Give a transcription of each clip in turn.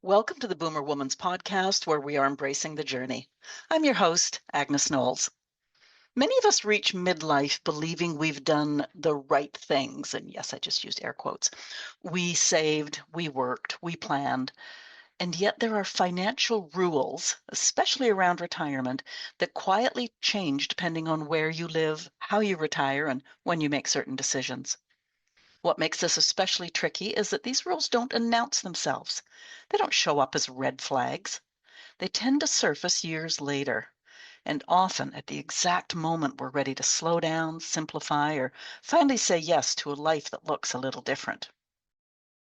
Welcome to the Boomer Woman's podcast, where we are embracing the journey. I'm your host, Agnes Knowles. Many of us reach midlife believing we've done the right things. And yes, I just used air quotes. We saved, we worked, we planned. And yet there are financial rules, especially around retirement, that quietly change depending on where you live, how you retire, and when you make certain decisions. What makes this especially tricky is that these rules don't announce themselves. They don't show up as red flags. They tend to surface years later, and often at the exact moment we're ready to slow down, simplify, or finally say yes to a life that looks a little different.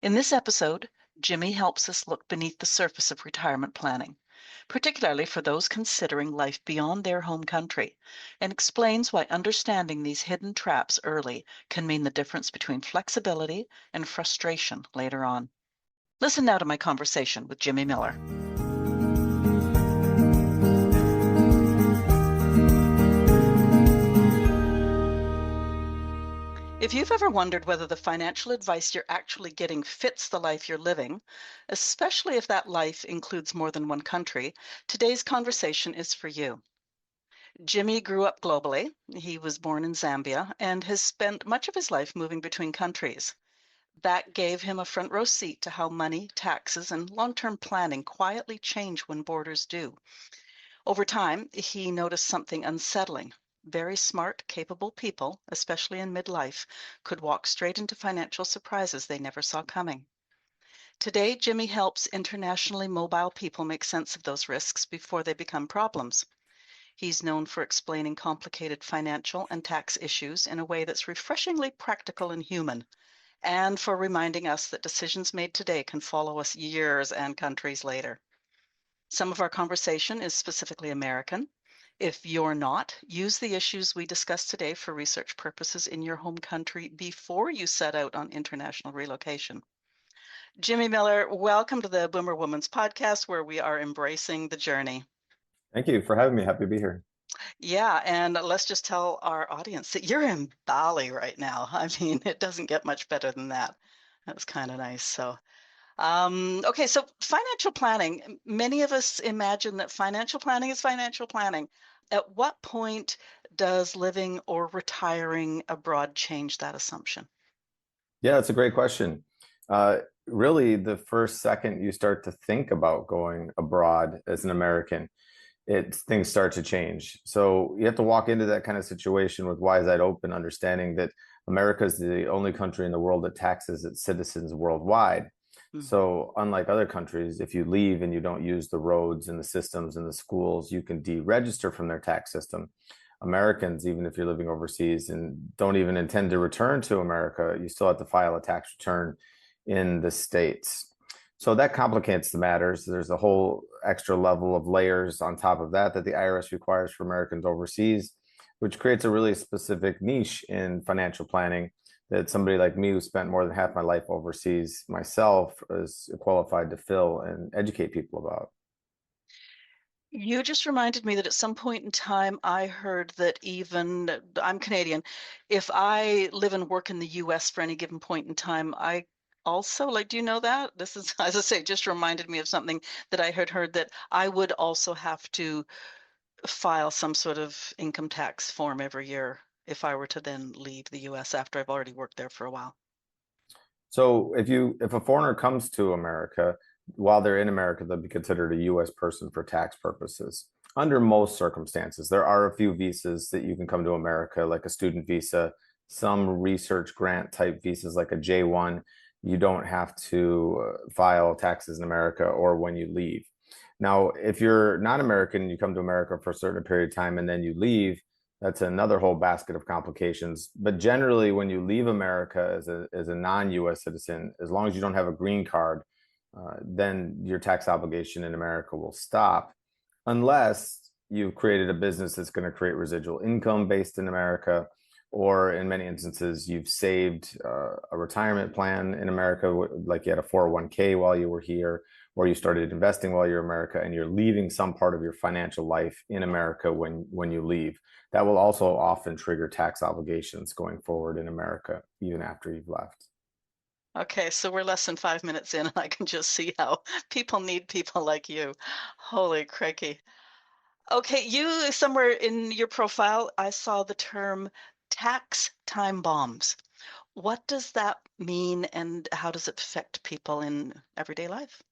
In this episode, Jimmy helps us look beneath the surface of retirement planning, particularly for those considering life beyond their home country, and explains why understanding these hidden traps early can mean the difference between flexibility and frustration later on. Listen now to my conversation with Jimmy Miller. If you've ever wondered whether the financial advice you're actually getting fits the life you're living, especially if that life includes more than one country, today's conversation is for you. Jimmy grew up globally. He was born in Zambia and has spent much of his life moving between countries. That gave him a front row seat to how money, taxes, and long-term planning quietly change when borders do. Over time, he noticed something unsettling. Very smart, capable people, especially in midlife, could walk straight into financial surprises they never saw coming. Today, Jimmy helps internationally mobile people make sense of those risks before they become problems. He's known for explaining complicated financial and tax issues in a way that's refreshingly practical and human, and for reminding us that decisions made today can follow us years and countries later. Some of our conversation is specifically American. If you're not, use the issues we discussed today for research purposes in your home country before you set out on international relocation. Jimmy Miller, welcome to the Boomer Woman's podcast, where we are embracing the journey. Thank you for having me. Happy to be here. Yeah, and let's just tell our audience that you're in Bali right now. I mean, it doesn't get much better than that. That's kind of nice. Okay, so financial planning. Many of us imagine that financial planning is financial planning. At what point does living or retiring abroad change that assumption? Yeah, that's a great question. Really, the first second you start to think about going abroad as an American, things start to change. So you have to walk into that kind of situation with wise-eyed open, understanding that America is the only country in the world that taxes its citizens worldwide. So unlike other countries, if you leave and you don't use the roads and the systems and the schools, you can deregister from their tax system. Americans, even if you're living overseas and don't even intend to return to America, you still have to file a tax return in the States. So that complicates the matters. There's a whole extra level of layers on top of that the IRS requires for Americans overseas, which creates a really specific niche in financial planning that somebody like me who spent more than half my life overseas myself is qualified to fill and educate people about. You just reminded me that at some point in time, I heard that even I'm Canadian, if I live and work in the US for any given point in time, I also, like, do you know that? This is, as I say, just reminded me of something that I had heard that I would also have to file some sort of income tax form every year if I were to then leave the US after I've already worked there for a while. So if a foreigner comes to America, while they're in America, they'll be considered a US person for tax purposes. Under most circumstances, there are a few visas that you can come to America, like a student visa, some research grant type visas like a J1. You don't have to file taxes in America or when you leave. Now, if you're not American, you come to America for a certain period of time and then you leave, that's another whole basket of complications. But generally, when you leave America as a non-US citizen, as long as you don't have a green card, then your tax obligation in America will stop, unless you've created a business that's going to create residual income based in America, or in many instances, you've saved a retirement plan in America, like you had a 401k while you were here, or you started investing while you're in America, and you're leaving some part of your financial life in America when you leave. That will also often trigger tax obligations going forward in America, even after you've left. Okay, so we're less than 5 minutes in, and I can just see how people need people like you. Holy crikey. Okay, you somewhere in your profile, I saw the term tax time bombs. What does that mean, and how does it affect people in everyday life?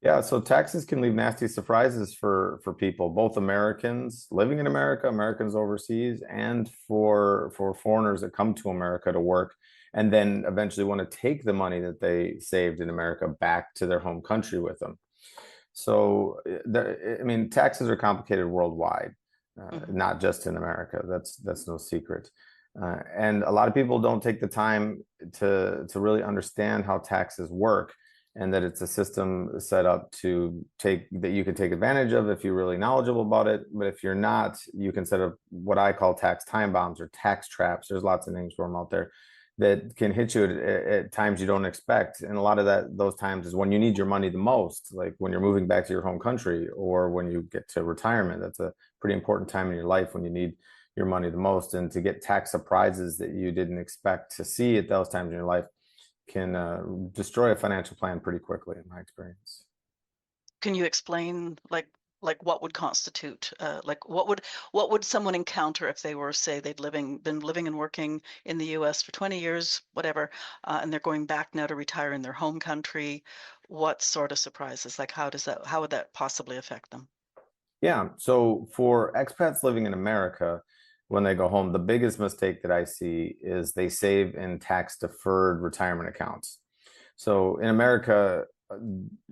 Yeah, so taxes can leave nasty surprises for people, both Americans living in America, Americans overseas, and for foreigners that come to America to work and then eventually want to take the money that they saved in America back to their home country with them. So, I mean, taxes are complicated worldwide, Hmm. not just in America. That's no secret. And a lot of people don't take the time to really understand how taxes work, and that it's a system set up to take that you can take advantage of if you're really knowledgeable about it. But if you're not, you can set up what I call tax time bombs or tax traps. There's lots of names for them out there that can hit you at times you don't expect. And a lot of those times is when you need your money the most, like when you're moving back to your home country or when you get to retirement. That's a pretty important time in your life when you need your money the most. And to get tax surprises that you didn't expect to see at those times in your life can destroy a financial plan pretty quickly, in my experience. Can you explain like what would constitute like what would someone encounter if they were, say, they'd been living and working in the US for 20 years, whatever, and they're going back now to retire in their home country? What sort of surprises? Like how would that possibly affect them? Yeah. So for expats living in America, when they go home, the biggest mistake that I see is they save in tax deferred retirement accounts. So in America,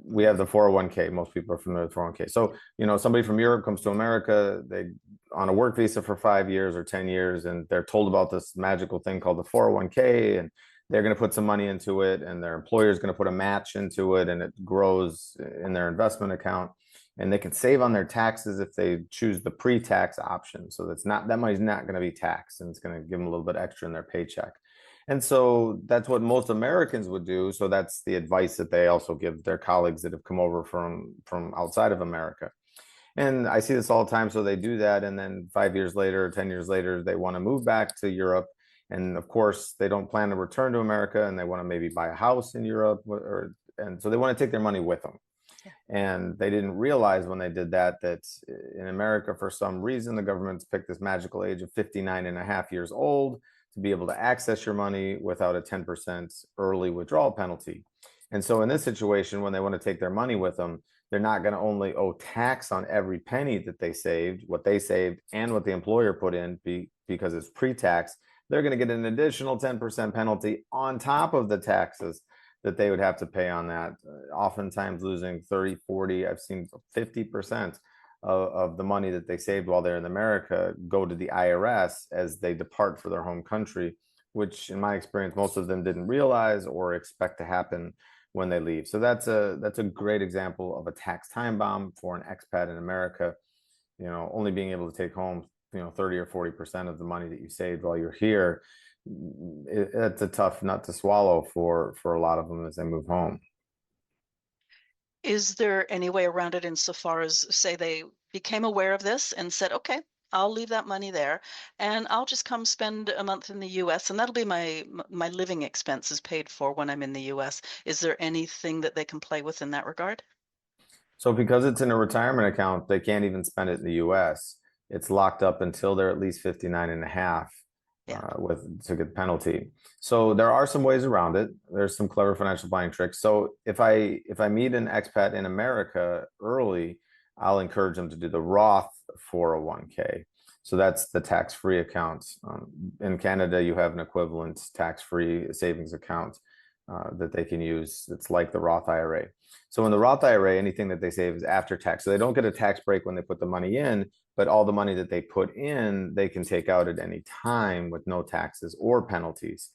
we have the 401k. Most people are familiar with 401k. So, somebody from Europe comes to America, they on a work visa for 5 years or 10 years, and they're told about this magical thing called the 401k, and they're going to put some money into it, and their employer is going to put a match into it, and it grows in their investment account. And they can save on their taxes if they choose the pre-tax option. So that money's not going to be taxed, and it's going to give them a little bit extra in their paycheck. And so that's what most Americans would do. So that's the advice that they also give their colleagues that have come over from outside of America. And I see this all the time. So they do that, and then 5 years later, 10 years later, they want to move back to Europe. And of course, they don't plan to return to America, and they want to maybe buy a house in Europe, and so they want to take their money with them. Yeah. And they didn't realize when they did that in America, for some reason, the government's picked this magical age of 59 and a half years old to be able to access your money without a 10% early withdrawal penalty. And so in this situation, when they want to take their money with them, they're not going to only owe tax on every penny that they saved, what they saved, and what the employer put in because it's pre-tax. They're going to get an additional 10% penalty on top of the taxes that they would have to pay on that, oftentimes losing 30, 40, I've seen 50% of the money that they saved while they're in America go to the IRS as they depart for their home country, which in my experience, most of them didn't realize or expect to happen when they leave. So that's a great example of a tax time bomb for an expat in America, only being able to take home, 30 or 40% of the money that you saved while you're here. It's a tough nut to swallow for a lot of them as they move home. Is there any way around it insofar as, say, they became aware of this and said, okay, I'll leave that money there and I'll just come spend a month in the US, and that'll be my living expenses paid for when I'm in the US. Is there anything that they can play with in that regard? So because it's in a retirement account, they can't even spend it in the US. It's locked up until they're at least 59 and a half Yeah. with to get penalty. So there are some ways around it. There's some clever financial planning tricks. So if I meet an expat in America early, I'll encourage them to do the Roth 401k. So that's the tax-free account. In Canada, you have an equivalent tax-free savings account that they can use. It's like the Roth IRA. So in the Roth IRA, anything that they save is after tax. So they don't get a tax break when they put the money in, but all the money that they put in, they can take out at any time with no taxes or penalties.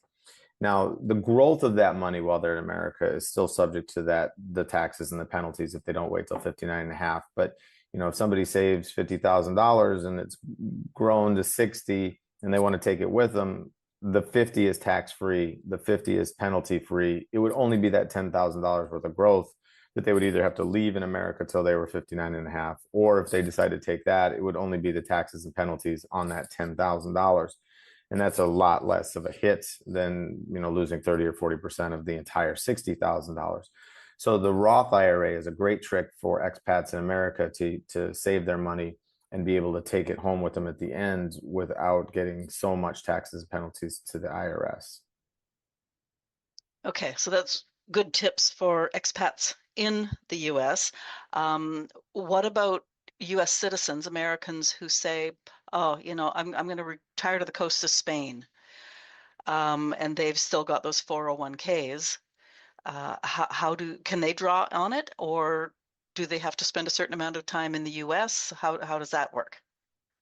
Now, the growth of that money while they're in America is still subject to the taxes and the penalties if they don't wait till 59 and a half. But, if somebody saves $50,000 and it's grown to 60 and they want to take it with them, the 50 is tax free, the 50 is penalty free. It would only be that $10,000 worth of growth that they would either have to leave in America till they were 59 and a half, or if they decide to take that, it would only be the taxes and penalties on that $10,000. And that's a lot less of a hit than, losing 30 or 40% of the entire $60,000. So the Roth IRA is a great trick for expats in America to save their money and be able to take it home with them at the end without getting so much taxes and penalties to the IRS. Okay, so that's good tips for expats in the US. What about US citizens, Americans who say, oh, I'm going to retire to the coast of Spain, and they've still got those 401ks. Can they draw on it, or do they have to spend a certain amount of time in the US? How does that work?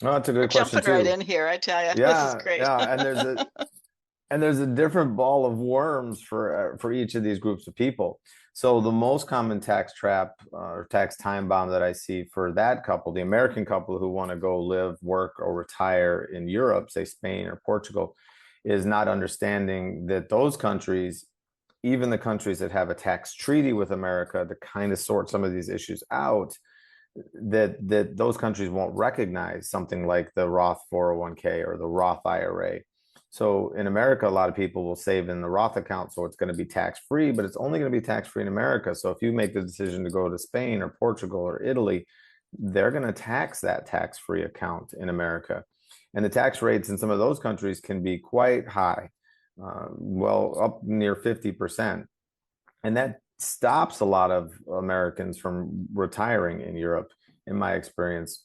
Well, that's a We're good question jumping right too. in here, I tell you. This is Yeah, great. yeah, and there's a different ball of worms for each of these groups of people. So the most common tax trap or tax time bomb that I see for that couple, the American couple who want to go live, work, or retire in Europe, say Spain or Portugal, is not understanding that those countries, even the countries that have a tax treaty with America to kind of sort some of these issues out, that those countries won't recognize something like the Roth 401k or the Roth IRA. So in America, a lot of people will save in the Roth account, so it's going to be tax free, but it's only going to be tax free in America. So if you make the decision to go to Spain or Portugal or Italy, they're going to tax that tax free account in America. And the tax rates in some of those countries can be quite high, well, up near 50%. And that stops a lot of Americans from retiring in Europe, in my experience,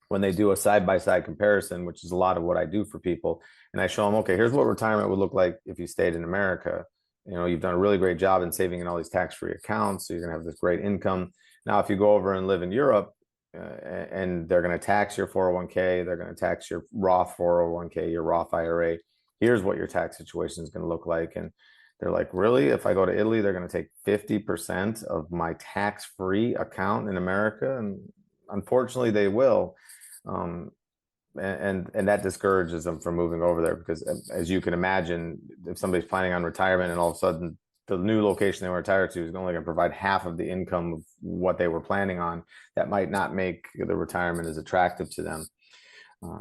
when they do a side-by-side comparison, which is a lot of what I do for people. And I show them, okay, here's what retirement would look like if you stayed in America. You've done a really great job in saving in all these tax-free accounts, so you're going to have this great income. Now, if you go over and live in Europe, and they're going to tax your 401k, they're going to tax your Roth 401k, your Roth IRA. Here's what your tax situation is going to look like. And they're like, really? If I go to Italy, they're going to take 50% of my tax-free account in America? And unfortunately, they will. Um, and that discourages them from moving over there because, as you can imagine, if somebody's planning on retirement and all of a sudden the new location they were retired to is only going to provide half of the income of what they were planning on, that might not make the retirement as attractive to them.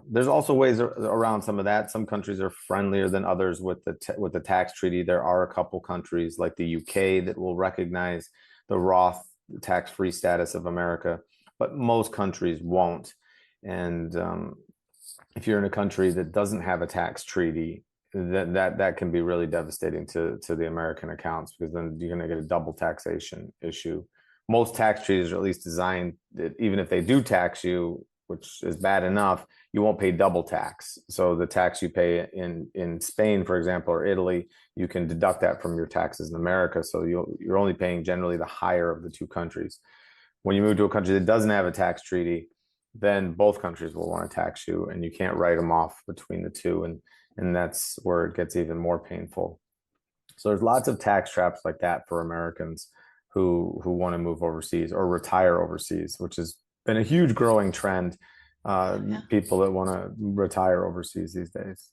There's also ways around some of that. Some countries are friendlier than others with the tax treaty. There are a couple countries like the UK that will recognize the Roth tax-free status of America, but most countries won't. And if you're in a country that doesn't have a tax treaty, that can be really devastating to the American accounts, because then you're going to get a double taxation issue. Most tax treaties are at least designed that even if they do tax you, which is bad enough, you won't pay double tax. So the tax you pay in Spain, for example, or Italy, you can deduct that from your taxes in America. So you're only paying generally the higher of the two countries. When you move to a country that doesn't have a tax treaty, then both countries will want to tax you, and you can't write them off between the two. And that's where it gets even more painful. So there's lots of tax traps like that for Americans who want to move overseas or retire overseas, which has been a huge growing trend. Yeah. People that want to retire overseas these days.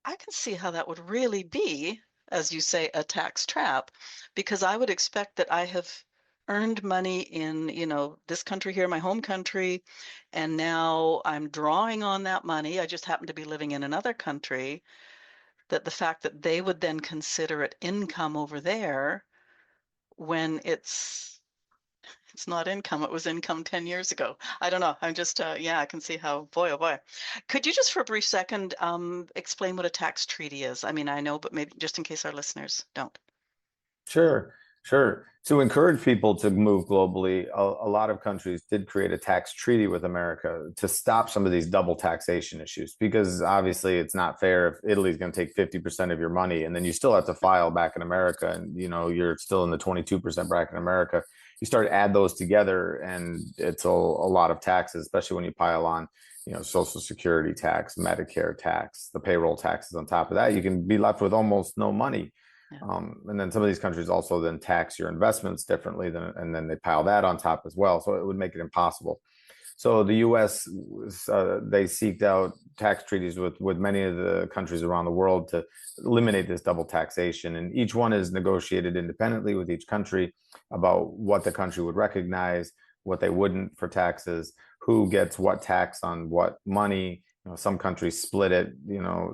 I can see how that would really be, as you say, a tax trap, because I would expect that I have earned money in, this country here, my home country, and now I'm drawing on that money. I just happen to be living in another country, that the fact that they would then consider it income over there when it's not income. It was income 10 years ago. I don't know. I'm just, yeah, I can see how, boy, oh boy. Could you just for a brief second explain what a tax treaty is? I mean, I know, but maybe just in case our listeners don't. Sure, sure. To encourage people to move globally, a lot of countries did create a tax treaty with America to stop some of these double taxation issues, because obviously it's not fair if Italy's going to take 50% of your money and then you still have to file back in America, and you're still in the 22% bracket in America. You start to add those together and it's a lot of taxes, especially when you pile on Social Security tax, Medicare tax, the payroll taxes on top of that. You can be left with almost no money. Yeah. And then some of these countries also then tax your investments differently, and then they pile that on top as well. So it would make it impossible. So the U.S. They seeked out tax treaties with many of the countries around the world to eliminate this double taxation, and each one is negotiated independently with each country about what the country would recognize, what they wouldn't for taxes, who gets what tax on what money, some countries split it.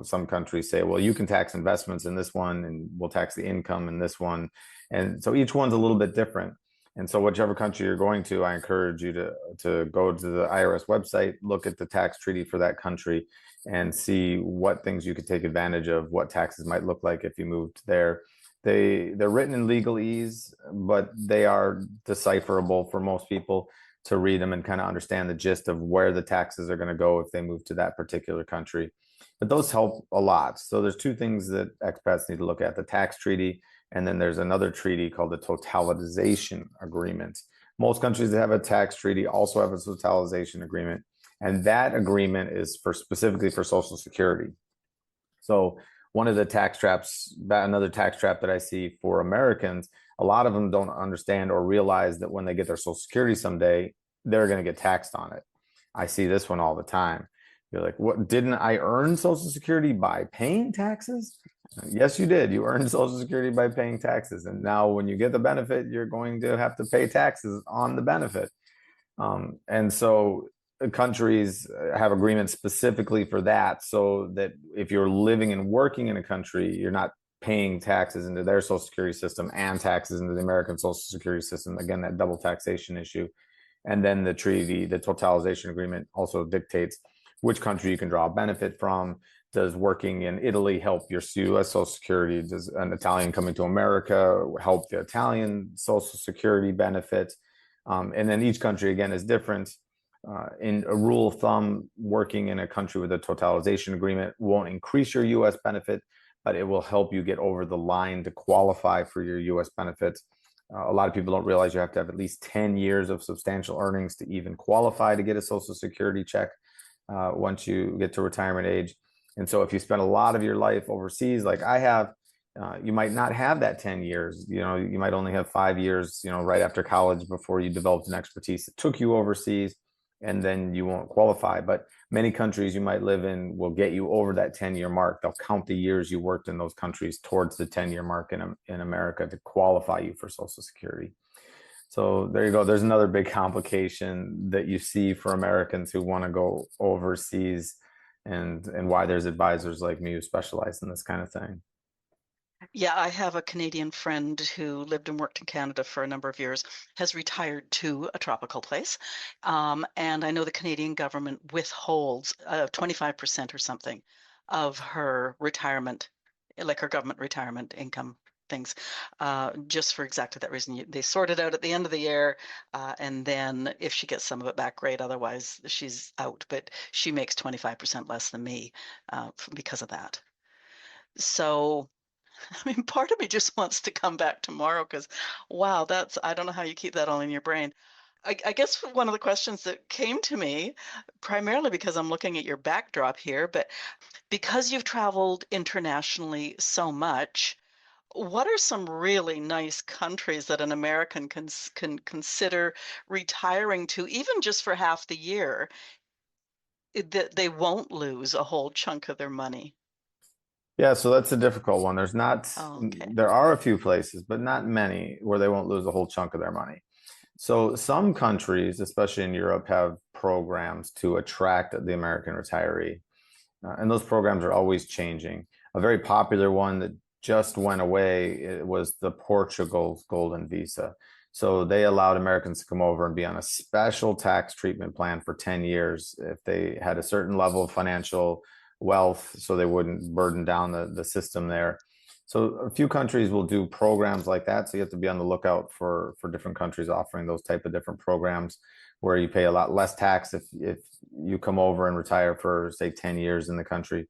Some countries say, well, you can tax investments in this one, and we'll tax the income in this one. And so each one's a little bit different. And so whichever country you're going to, I encourage you to go to the IRS website, look at the tax treaty for that country, and see what things you could take advantage of, what taxes might look like if you moved there. They're written in legalese, but they are decipherable for most people to read them and kind of understand the gist of where the taxes are going to go if they move to that particular country. But those help a lot. So there's two things that expats need to look at: the tax treaty, and then there's another treaty called the totalization agreement. Most countries that have a tax treaty also have a totalization agreement, and that agreement is specifically for Social Security. So one of the tax traps, another tax trap that I see for Americans, a lot of them don't understand or realize that when they get their Social Security someday, they're going to get taxed on it. I see this one all the time. You're like, what, didn't I earn Social Security by paying taxes? Yes, you did. You earned Social Security by paying taxes. And now when you get the benefit, you're going to have to pay taxes on the benefit. And so countries have agreements specifically for that, so that if you're living and working in a country, you're not paying taxes into their Social Security system and taxes into the American Social Security system. Again, that double taxation issue. And then the treaty, the totalization agreement, also dictates which country you can draw a benefit from. Does working in Italy help your US Social Security? Does an Italian coming to America help the Italian Social Security benefit? And then each country, again, is different. In a rule of thumb, working in a country with a totalization agreement won't increase your US benefit, but it will help you get over the line to qualify for your US benefits. A lot of people don't realize you have to have at least 10 years of substantial earnings to even qualify to get a Social Security check once you get to retirement age. And so if you spend a lot of your life overseas, like I have, you might not have that 10 years. You might only have 5 years, right after college before you developed an expertise that took you overseas, and then you won't qualify. But many countries you might live in will get you over that 10-year mark. They'll count the years you worked in those countries towards the 10-year mark in America to qualify you for Social Security. So there you go. There's another big complication that you see for Americans who want to go overseas, and why there's advisors like me who specialize in this kind of thing. Yeah, I have a Canadian friend who lived and worked in Canada for a number of years, has retired to a tropical place. And I know the Canadian government withholds 25% or something of her retirement, like her government retirement income things, just for exactly that reason. They sort it out at the end of the year, and then if she gets some of it back, great. Otherwise, she's out. But she makes 25% less than me because of that. So I mean, part of me just wants to come back tomorrow because, wow, I don't know how you keep that all in your brain. I guess one of the questions that came to me, primarily because I'm looking at your backdrop here, but because you've traveled internationally so much, what are some really nice countries that an American can consider retiring to, even just for half the year, that they won't lose a whole chunk of their money? Yeah, so that's a difficult one. Oh, okay. There are a few places, but not many where they won't lose a whole chunk of their money. So some countries, especially in Europe, have programs to attract the American retiree. And those programs are always changing. A very popular one that just went away, it was the Portugal's Golden Visa. So they allowed Americans to come over and be on a special tax treatment plan for 10 years if they had a certain level of financial wealth, so they wouldn't burden down the system there. So a few countries will do programs like that. So you have to be on the lookout for different countries offering those type of different programs where you pay a lot less tax if you come over and retire for, say, 10 years in the country.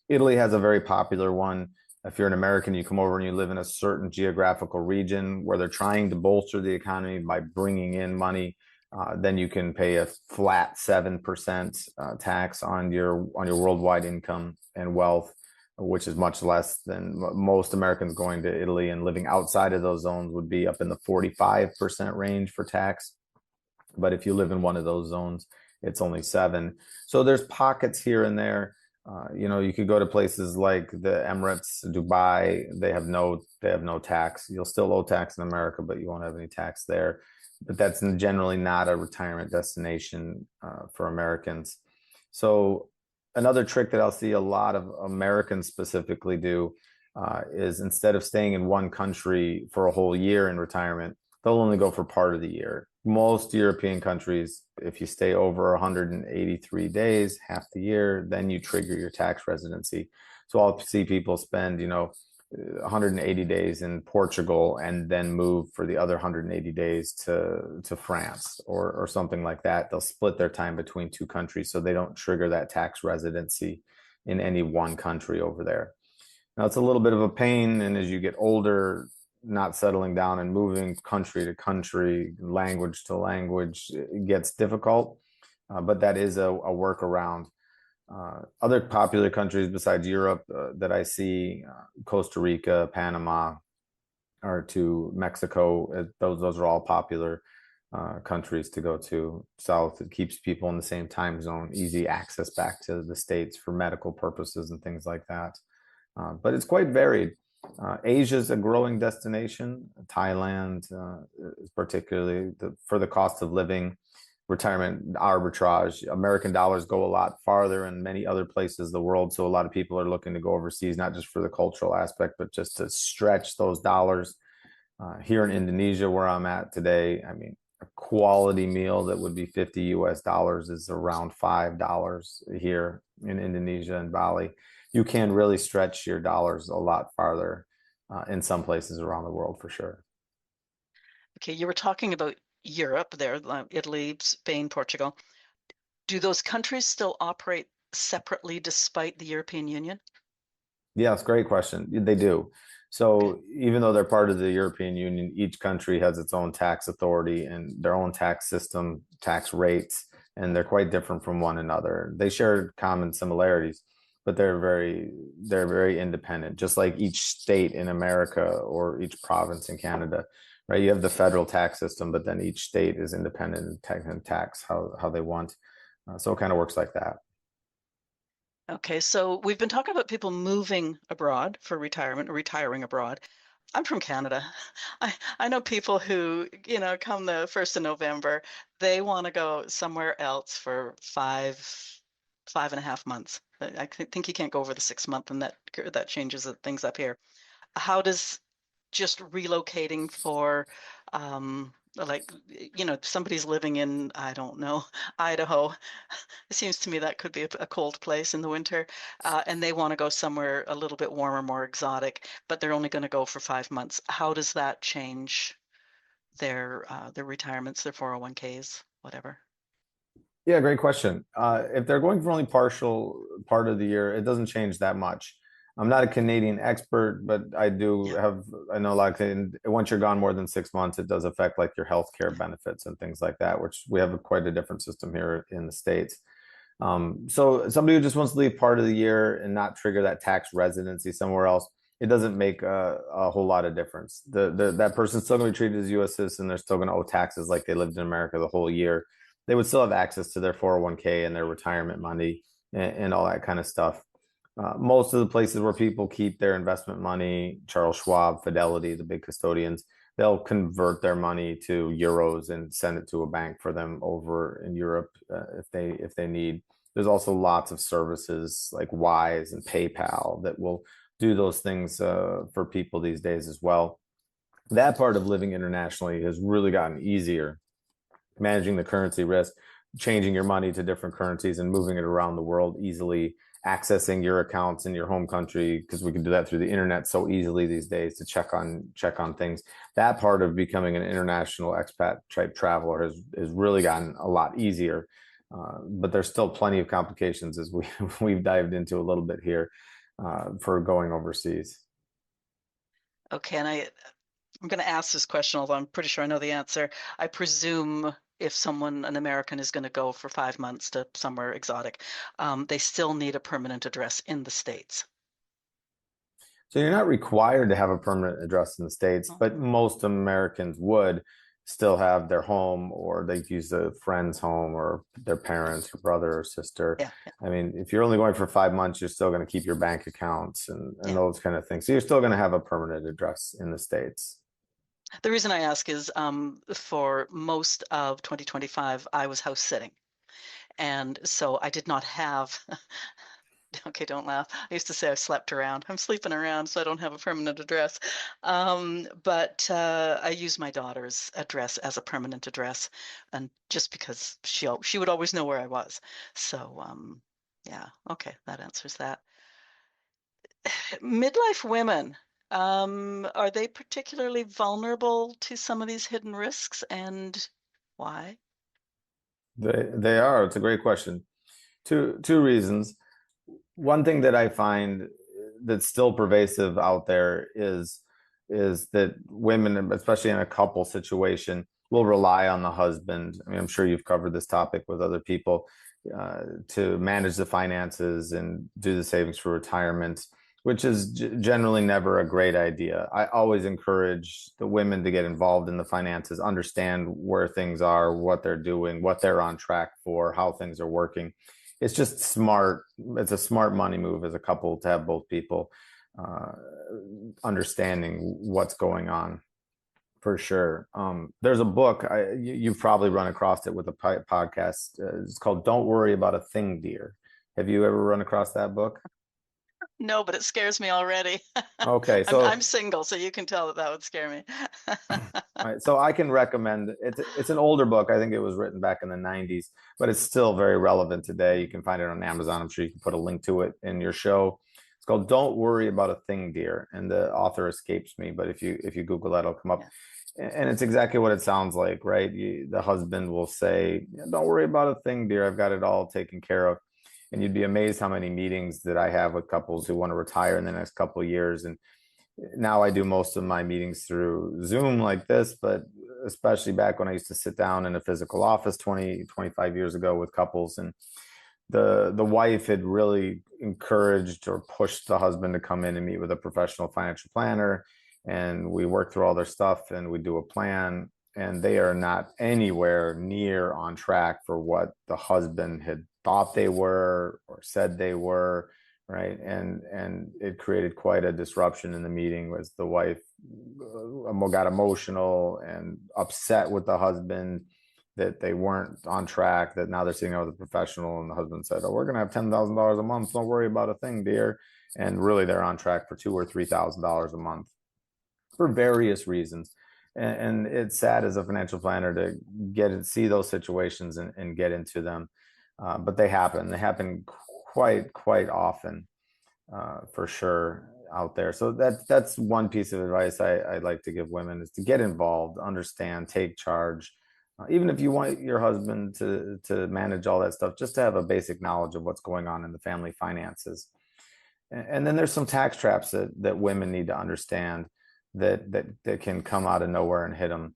Italy has a very popular one. If you're an American, you come over and you live in a certain geographical region where they're trying to bolster the economy by bringing in money, then you can pay a flat 7% tax on your worldwide income and wealth, which is much less than most Americans going to Italy and living outside of those zones would be up in the 45% range for tax. But if you live in one of those zones, it's only 7. So there's pockets here and there. You could go to places like the Emirates, Dubai. They have no tax. You'll still owe tax in America, but you won't have any tax there. But that's generally not a retirement destination for Americans. So Another trick that I'll see a lot of Americans specifically do is instead of staying in one country for a whole year in retirement, they'll only go for part of the year. Most European countries, if you stay over 183 days, half the year, then you trigger your tax residency. So I'll see people spend, 180 days in Portugal and then move for the other 180 days to France or something like that. They'll split their time between two countries so they don't trigger that tax residency in any one country over there. Now it's a little bit of a pain, and as you get older, not settling down and moving country to country, language to language, it gets difficult. But that is a workaround. Other popular countries besides Europe that I see, Costa Rica, Panama, or to Mexico, those are all popular countries to go to. South, it keeps people in the same time zone, easy access back to the States for medical purposes and things like that. But it's quite varied. Asia is a growing destination. Thailand is particularly for the cost of living, retirement arbitrage. American dollars go a lot farther in many other places of the world. So a lot of people are looking to go overseas, not just for the cultural aspect, but just to stretch those dollars. Here in Indonesia, where I'm at today, I mean, a quality meal that would be 50 US dollars is around $5 here in Indonesia and Bali. You can really stretch your dollars a lot farther in some places around the world for sure. Okay, you were talking about Europe there, Italy, Spain, Portugal. Do those countries still operate separately despite the European Union? Yes, great question. They do. Okay. So even though they're part of the European Union, each country has its own tax authority and their own tax system, tax rates, and they're quite different from one another. They share common similarities, but they're very independent, just like each state in America or each province in Canada, right? You have the federal tax system, but then each state is independent and tax how they want. So it kind of works like that. Okay, so we've been talking about people moving abroad for retirement or retiring abroad. I'm from Canada. I know people who, come the 1st of November, they want to go somewhere else for 5.5 months. I think you can't go over the 6 month, and that changes things up here. How does just relocating for, like, somebody's living in, I don't know, Idaho. It seems to me that could be a cold place in the winter, and they want to go somewhere a little bit warmer, more exotic, but they're only going to go for 5 months. How does that change their retirements, their 401(k)s, whatever? Yeah, great question. If they're going for only partial part of the year, it doesn't change that much. I'm not a Canadian expert, but Yeah. I know like once you're gone more than 6 months, it does affect like your healthcare benefits and things like that, which we have quite a different system here in the States. So somebody who just wants to leave part of the year and not trigger that tax residency somewhere else, it doesn't make a whole lot of difference. That person's still going to be treated as a U.S. citizen. They're still going to owe taxes like they lived in America the whole year. They would still have access to their 401(k) and their retirement money and all that kind of stuff. Most of the places where people keep their investment money, Charles Schwab, Fidelity, the big custodians, they'll convert their money to euros and send it to a bank for them over in Europe if they need. There's also lots of services like Wise and PayPal that will do those things for people these days as well. That part of living internationally has really gotten easier, managing the currency risk, changing your money to different currencies and moving it around the world easily, accessing your accounts in your home country because we can do that through the internet so easily these days to check on things. That part of becoming an international expat type traveler has really gotten a lot easier. But there's still plenty of complications as we've dived into a little bit here for going overseas. Okay, and I'm going to ask this question, although I'm pretty sure I know the answer. I presume if an American, is going to go for 5 months to somewhere exotic, they still need a permanent address in the States. So you're not required to have a permanent address in the States, Oh, but most Americans would still have their home or they use a friend's home or their parents or brother or sister. yeah, yeah, I mean, if you're only going for 5 months, you're still going to keep your bank accounts and yeah. those kind of things. So you're still going to have a permanent address in the States. The reason I ask is for most of 2025, I was house sitting. And so I did not have Okay, don't laugh. I used to say I slept around. I'm sleeping around, so I don't have a permanent address. But I use my daughter's address as a permanent address, and just because she would always know where I was. So yeah, okay, that answers that. Midlife women, are they particularly vulnerable to some of these hidden risks, and why? They are. It's a great question. Two reasons. One thing that I find that's still pervasive out there is that women, especially in a couple situation, will rely on the husband. I mean, I'm sure you've covered this topic with other people to manage the finances and do the savings for retirement, which is generally never a great idea. I always encourage the women to get involved in the finances, understand where things are, what they're doing, what they're on track for, how things are working. It's just smart. It's a smart money move as a couple to have both people uh, understanding what's going on for sure. There's a book you've probably run across it with a podcast. It's called "Don't Worry About a Thing, Dear." Have you ever run across that book? No, but it scares me already. Okay, I'm so single, so you can tell that that would scare me. all right, so I can recommend it's an older book. I think it was written back in the 90s, but it's still very relevant today. You can find it on Amazon. I'm sure you can put a link to it in your show. It's called "Don't Worry About a Thing, Dear," and the author escapes me, but if you Google that, it'll come up. Yeah. And it's exactly what it sounds like, right? The husband will say, "Don't worry about a thing, dear. I've got it all taken care of." And you'd be amazed how many meetings that I have with couples who want to retire in the next couple of years. And now I do most of my meetings through Zoom like this, but especially back when I used to sit down in a physical office 20, 25 years ago with couples, and the wife had really encouraged or pushed the husband to come in and meet with a professional financial planner, and we work through all their stuff and we do a plan, and they are not anywhere near on track for what the husband had thought they were or said they were, right? And it created quite a disruption in the meeting as the wife got emotional and upset with the husband that they weren't on track, that now they're sitting out with a professional, and the husband said, "Oh, we're gonna have $10,000 a month. Don't worry about a thing, dear." And really they're on track for $2,000 or $3,000 a month for various reasons. And it's sad as a financial planner to see those situations and get into them. But they happen. They happen quite often, for sure, out there. So that's one piece of advice I'd like to give women is to get involved, understand, take charge. Even if you want your husband to manage all that stuff, just to have a basic knowledge of what's going on in the family finances. And then there's some tax traps that women need to understand that can come out of nowhere and hit them.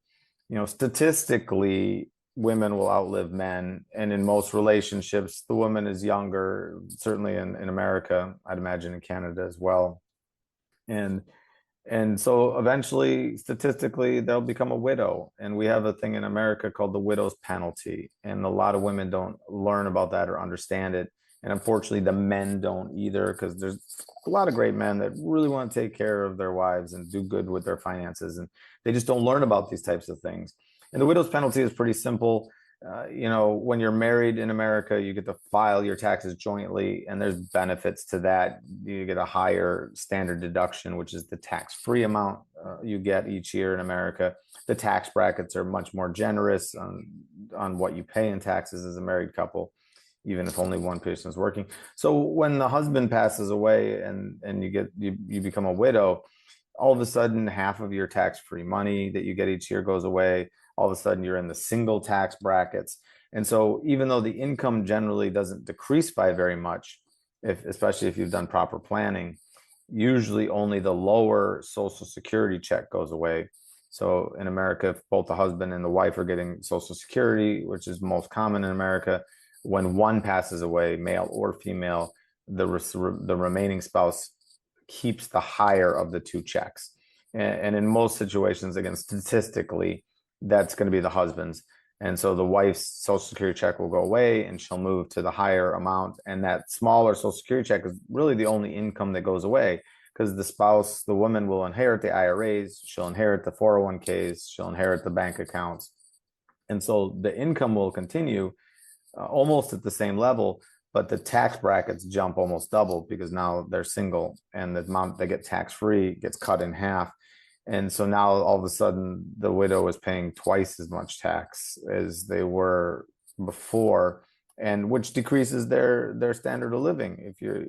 You know, statistically, women will outlive men, and in most relationships, the woman is younger. Certainly in America, I'd imagine in Canada as well. And and so eventually, statistically, they'll become a widow. And we have a thing in America called the widow's penalty. And a lot of women don't learn about that or understand it. And unfortunately, the men don't either, because there's a lot of great men that really want to take care of their wives and do good with their finances. And they just don't learn about these types of things. And the widow's penalty is pretty simple. When you're married in America, you get to file your taxes jointly, and there's benefits to that. You get a higher standard deduction, which is the tax-free amount you get each year in America. The tax brackets are much more generous on what you pay in taxes as a married couple, even if only one person is working. So when the husband passes away and you become a widow, all of a sudden half of your tax-free money that you get each year goes away. All of a sudden you're in the single tax brackets. And so even though the income generally doesn't decrease by very much, especially if you've done proper planning, usually only the lower Social Security check goes away. So in America, if both the husband and the wife are getting Social Security, which is most common in America, when one passes away, male or female, the remaining spouse keeps the higher of the two checks. And in most situations, again, statistically, that's going to be the husband's. And so the wife's Social Security check will go away and she'll move to the higher amount. And that smaller Social Security check is really the only income that goes away, because the spouse, the woman, will inherit the IRAs, she'll inherit the 401ks, she'll inherit the bank accounts. And so the income will continue almost at the same level, but the tax brackets jump almost double because now they're single and the amount they get tax free gets cut in half. And so now all of a sudden the widow is paying twice as much tax as they were before, and which decreases their standard of living if you're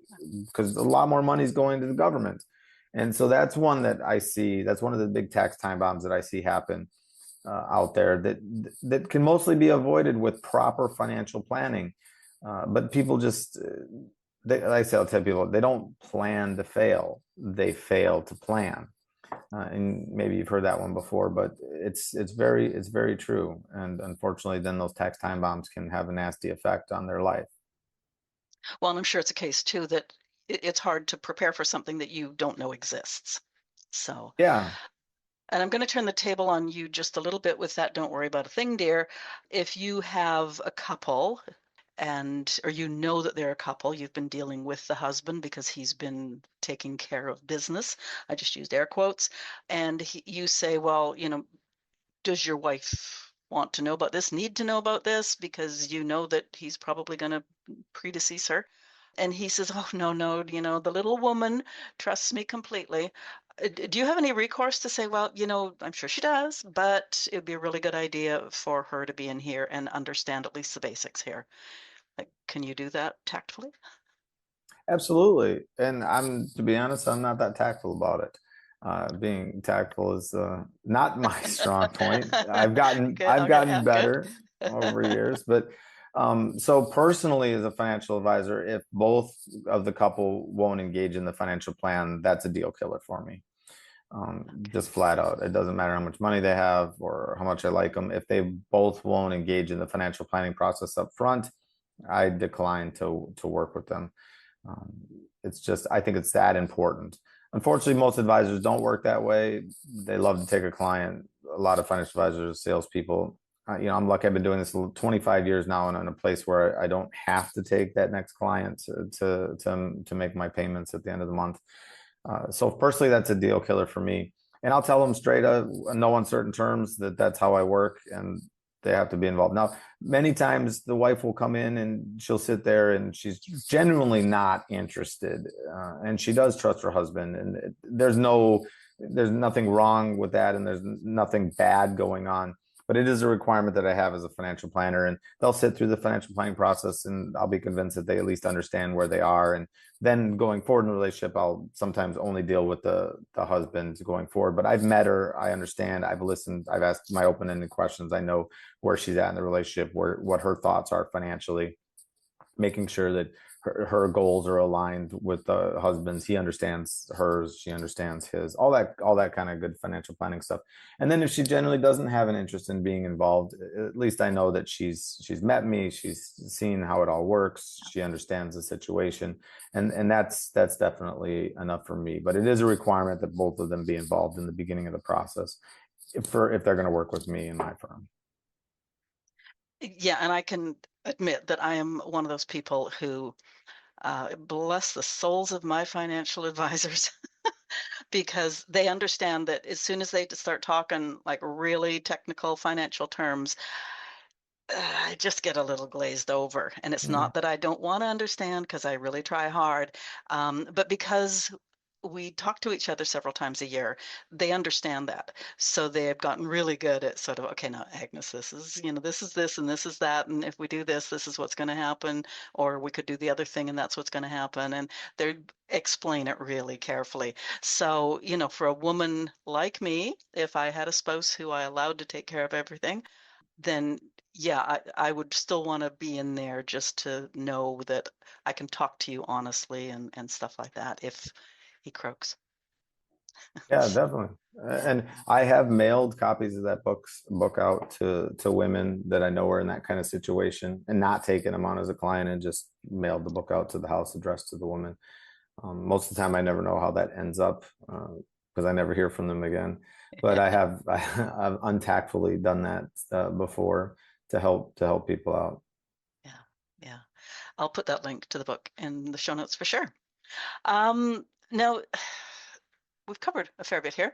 because a lot more money is going to the government. And so that's one that I see. That's one of the big tax time bombs that I see happen out there that can mostly be avoided with proper financial planning. But people just, like I say, I'll tell people they don't plan to fail; they fail to plan. And maybe you've heard that one before, but it's very true. And unfortunately, then those tax time bombs can have a nasty effect on their life. Well, and I'm sure it's a case too that it's hard to prepare for something that you don't know exists. So, Yeah, and I'm going to turn the table on you just a little bit with that. Don't worry about a thing, dear. If you have a couple or you know that they're a couple, you've been dealing with the husband because he's been taking care of business. I just used air quotes. And you say, well, does your wife want to know about this, need to know about this? Because you know that he's probably going to predecease her. And he says, oh, no, no, the little woman trusts me completely. Do you have any recourse to say, well, I'm sure she does, but it would be a really good idea for her to be in here and understand at least the basics here? Like, can you do that tactfully? absolutely. And to be honest, I'm not that tactful about it. Being tactful is not my strong point. I've gotten Good. I've Okay. gotten Yeah, good. better over years, but so personally, as a financial advisor, if both of the couple won't engage in the financial plan, that's a deal killer for me. Okay. Just flat out. It doesn't matter how much money they have or how much I like them. If they both won't engage in the financial planning process up front, I decline to work with them. Um, it's just, I think it's that important. Unfortunately, most advisors don't work that way. They love to take a client. A lot of financial advisors, salespeople. I'm lucky. I've been doing this 25 years now, and in a place where I don't have to take that next client to make my payments at the end of the month. So personally, that's a deal killer for me. And I'll tell them straight up, no uncertain terms, that that's how I work, and they have to be involved. Now, many times the wife will come in and she'll sit there and she's genuinely not interested, and she does trust her husband, and there's nothing wrong with that, and there's nothing bad going on. But it is a requirement that I have as a financial planner, and they'll sit through the financial planning process, and I'll be convinced that they at least understand where they are. And then going forward in the relationship, I'll sometimes only deal with the husband going forward. But I've met her, I understand, I've listened, I've asked my open-ended questions. I know where she's at in the relationship, what her thoughts are financially, making sure that her goals are aligned with the husband's. He understands hers, she understands his, all that kind of good financial planning stuff. And then if she generally doesn't have an interest in being involved, at least I know that she's met me, she's seen how it all works, she understands the situation, and that's definitely enough for me. But it is a requirement that both of them be involved in the beginning of the process if they're going to work with me in my firm. Yeah, and I can admit that I am one of those people who bless the souls of my financial advisors because they understand that as soon as they start talking like really technical financial terms, I just get a little glazed over. And it's Mm. not that I don't want to understand because I really try hard, but because we talk to each other several times a year, they understand that. So they have gotten really good at sort of, okay, now Agnes, this is this and this is that. And if we do this, this is what's going to happen. Or we could do the other thing and that's what's going to happen. And they explain it really carefully. So, for a woman like me, if I had a spouse who I allowed to take care of everything, then yeah, I would still want to be in there just to know that I can talk to you honestly and stuff like that if he croaks. Yeah, definitely. And I have mailed copies of that book out to women that I know are in that kind of situation, and not taken them on as a client, and just mailed the book out to the house addressed to the woman. Most of the time, I never know how that ends up because I never hear from them again. But I've untactfully done that before to help people out. Yeah, yeah. I'll put that link to the book in the show notes for sure. Now, we've covered a fair bit here.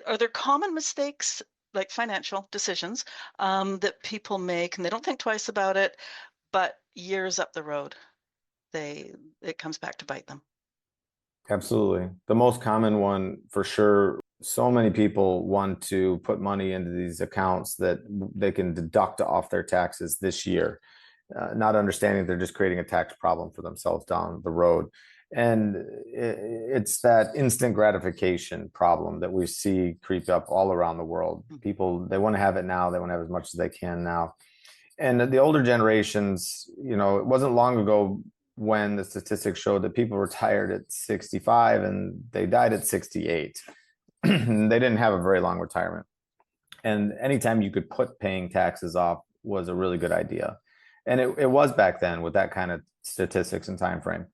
Are there common mistakes, like financial decisions, that people make and they don't think twice about it, but years up the road? it comes back to bite them. Absolutely. The most common one for sure. So many people want to put money into these accounts that they can deduct off their taxes this year, not understanding they're just creating a tax problem for themselves down the road. And it's that instant gratification problem that we see creep up all around the world. People, they want to have it now. They want to have as much as they can now. And the older generations, it wasn't long ago when the statistics showed that people retired at 65 and they died at 68. They didn't have a very long retirement. And anytime you could put paying taxes off was a really good idea. And it was back then with that kind of statistics and time frame.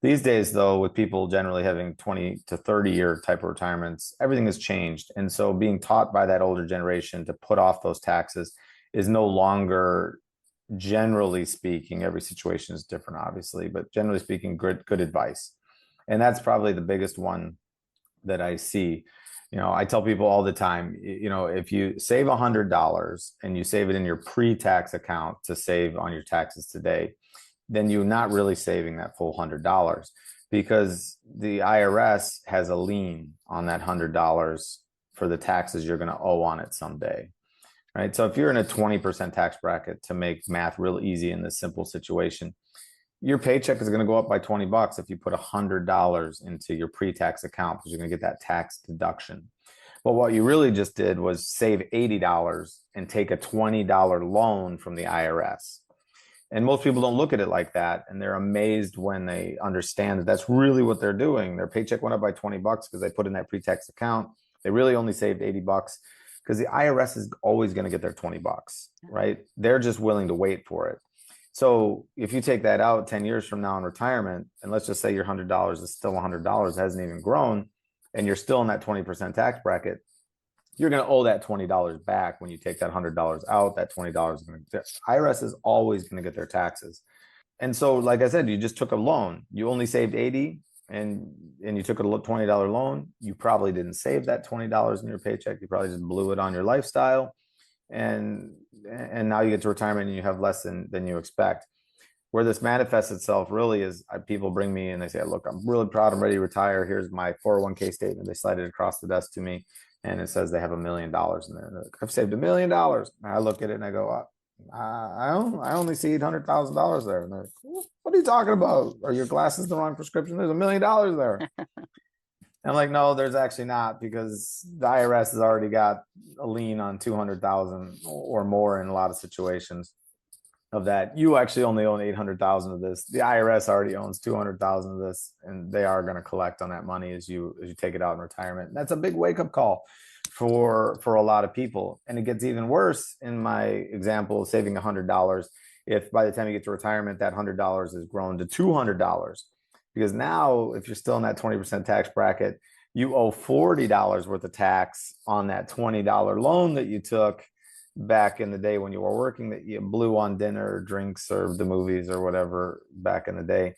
These days, though, with people generally having 20 to 30-year type of retirements, everything has changed. And so being taught by that older generation to put off those taxes is no longer, generally speaking, every situation is different, obviously, but generally speaking, good advice. And that's probably the biggest one that I see. I tell people all the time, if you save $100 and you save it in your pre-tax account to save on your taxes today, then you're not really saving that full $100 because the IRS has a lien on that $100 for the taxes you're going to owe on it someday. Right. So if you're in a 20% tax bracket, to make math real easy in this simple situation, your paycheck is going to go up by $20 if you put $100 into your pre-tax account because you're going to get that tax deduction. But what you really just did was save $80 and take a $20 loan from the IRS. And most people don't look at it like that. And they're amazed when they understand that that's really what they're doing. Their paycheck went up by $20 because they put in that pre-tax account. They really only saved $80 because the IRS is always going to get their $20, right? They're just willing to wait for it. So if you take that out 10 years from now in retirement, and let's just say your $100 is still $100, hasn't even grown, and you're still in that 20% tax bracket, you're going to owe that $20 back when you take that $100 out. That $20 is going to, IRS is always going to get their taxes. And so, like I said, you just took a loan. You only saved 80 and you took a $20 loan. You probably didn't save that $20 in your paycheck. You probably just blew it on your lifestyle. And now you get to retirement and you have less than you expect. Where this manifests itself really is people bring me and they say, look, I'm really proud. I'm ready to retire. Here's my 401k statement. They slide it across the desk to me and it says they have $1 million in there. Like, I've saved $1 million. And I look at it and I go, I only see $800,000 there. And they're like, what are you talking about? Are your glasses the wrong prescription? There's $1 million there. I'm like, no, there's actually not, because the IRS has already got a lien on 200,000 or more in a lot of situations of that. You actually only own 800,000 of this. The IRS already owns 200,000 of this, and they are going to collect on that money as you take it out in retirement. And that's a big wake up call for a lot of people. And it gets even worse in my example of saving $100. If by the time you get to retirement, that $100 has grown to $200. Because now, if you're still in that 20% tax bracket, you owe $40 worth of tax on that $20 loan that you took back in the day when you were working, that you blew on dinner, drinks, or the movies or whatever back in the day.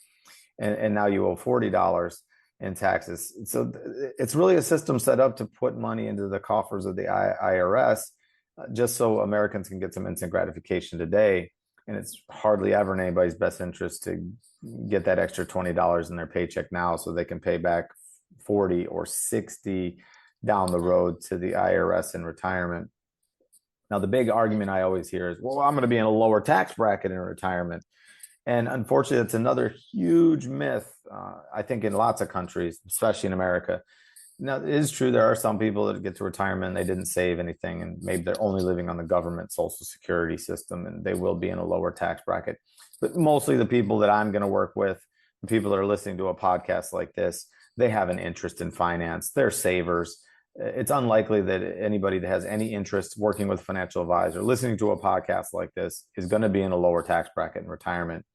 And now you owe $40 in taxes. So it's really a system set up to put money into the coffers of the IRS just so Americans can get some instant gratification today. And it's hardly ever in anybody's best interest to get that extra $20 in their paycheck now so they can pay back 40 or 60 down the road to the IRS in retirement. Now, the big argument I always hear is, well, I'm going to be in a lower tax bracket in retirement. And unfortunately, it's another huge myth, I think, in lots of countries, especially in America. Now, it is true there are some people that get to retirement and they didn't save anything, and maybe they're only living on the government social security system, and they will be in a lower tax bracket. But mostly the people that I'm going to work with, the people that are listening to a podcast like this, they have an interest in finance. They're savers. It's unlikely that anybody that has any interest working with a financial advisor, listening to a podcast like this, is going to be in a lower tax bracket in retirement,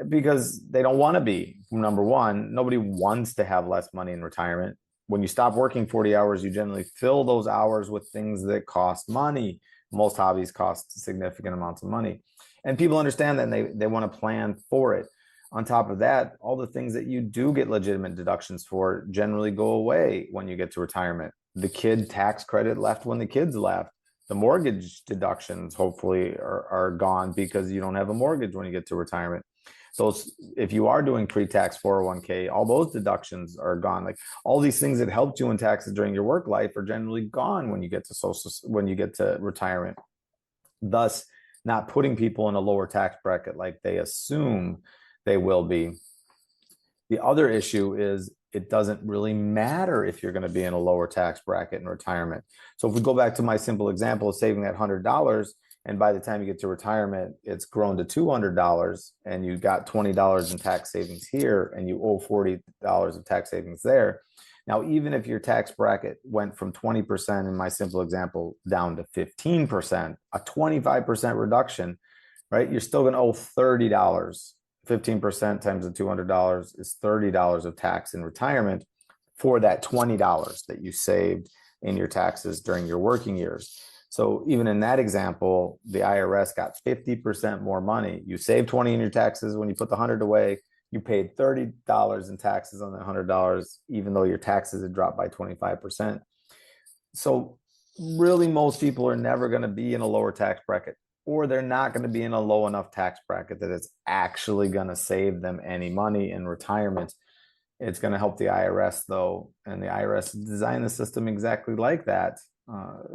because they don't want to be. Number one, nobody wants to have less money in retirement. When you stop working 40 hours, you generally fill those hours with things that cost money. Most hobbies cost significant amounts of money. And people understand that, and they want to plan for it. On top of that, all the things that you do get legitimate deductions for generally go away when you get to retirement. The kid tax credit left when the kids left. The mortgage deductions hopefully are gone because you don't have a mortgage when you get to retirement. So if you are doing pre-tax 401k, all those deductions are gone. Like all these things that helped you in taxes during your work life are generally gone when you get to retirement. Thus, not putting people in a lower tax bracket like they assume they will be. The other issue is it doesn't really matter if you're going to be in a lower tax bracket in retirement. So if we go back to my simple example of saving that $100, and by the time you get to retirement, it's grown to $200, and you got $20 in tax savings here, and you owe $40 of tax savings there. Now, even if your tax bracket went from 20% in my simple example down to 15%, a 25% reduction, right? You're still going to owe $30. 15% times the $200 is $30 of tax in retirement for that $20 that you saved in your taxes during your working years. So even in that example, the IRS got 50% more money. You saved 20 in your taxes when you put the 100 away. You paid $30 in taxes on that $100, even though your taxes had dropped by 25%. So really, most people are never going to be in a lower tax bracket, or they're not going to be in a low enough tax bracket that it's actually going to save them any money in retirement. It's going to help the IRS, though, and the IRS designed the system exactly like that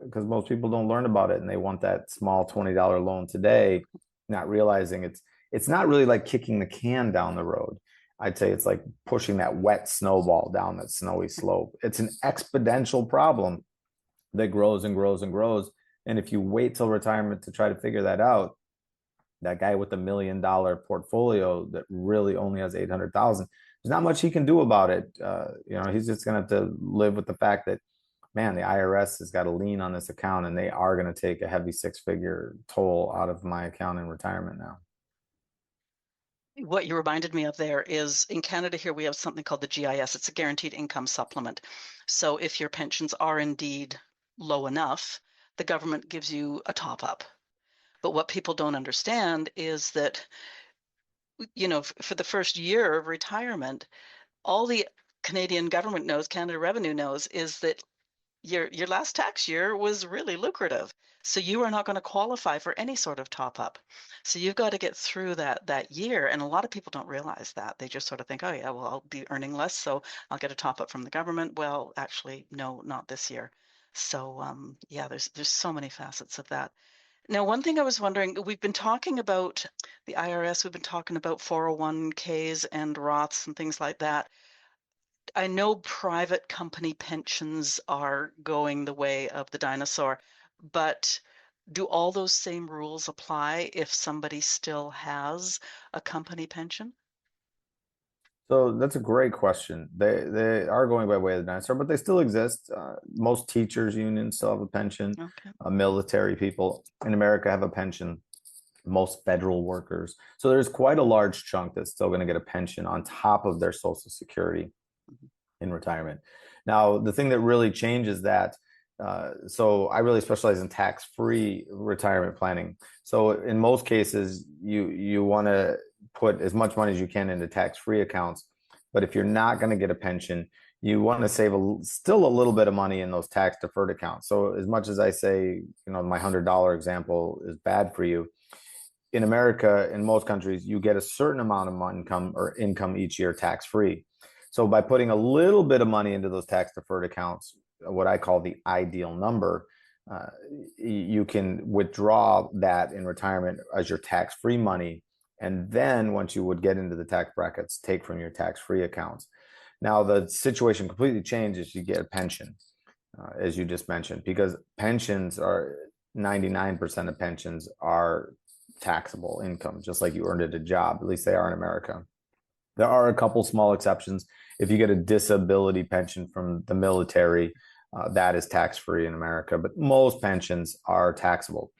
because most people don't learn about it, and they want that small $20 loan today, not realizing it's not really like kicking the can down the road. I'd say it's like pushing that wet snowball down that snowy slope. It's an exponential problem that grows and grows and grows. And if you wait till retirement to try to figure that out, that guy with the $1 million portfolio that really only has 800,000, there's not much he can do about it. He's just going to have to live with the fact that, man, the IRS has got a lien on this account, and they are going to take a heavy six-figure toll out of my account in retirement now. What you reminded me of there is in Canada here, we have something called the GIS. It's a guaranteed income supplement. So if your pensions are indeed low enough, the government gives you a top up. But what people don't understand is that, for the first year of retirement, all the Canadian government knows, Canada Revenue knows, is that your last tax year was really lucrative. So you are not going to qualify for any sort of top up. So you've got to get through that year. And a lot of people don't realize that. They just sort of think, oh yeah, well, I'll be earning less, so I'll get a top up from the government. Well, actually, no, not this year. So yeah, there's so many facets of that. Now, one thing I was wondering, we've been talking about the IRS, we've been talking about 401ks and Roths and things like that. I know private company pensions are going the way of the dinosaur, but do all those same rules apply if somebody still has a company pension? So that's a great question. They are going by way of the dinosaur, but they still exist. Most teachers unions still have a pension. Okay. Military people in America have a pension. Most federal workers. So there's quite a large chunk that's still going to get a pension on top of their Social Security in retirement. Now, the thing that really changes that, so I really specialize in tax-free retirement planning. So in most cases, you want to put as much money as you can into tax-free accounts. But if you're not going to get a pension, you want to save still a little bit of money in those tax-deferred accounts. So as much as I say, my $100 example is bad for you, in America, in most countries, you get a certain amount of income each year tax-free. So by putting a little bit of money into those tax-deferred accounts, what I call the ideal number, you can withdraw that in retirement as your tax-free money. And then once you would get into the tax brackets, take from your tax-free accounts. Now, the situation completely changes. You get a pension, as you just mentioned, because 99% of pensions are taxable income, just like you earned at a job. At least they are in America. There are a couple small exceptions. If you get a disability pension from the military, that is tax-free in America, but most pensions are taxable.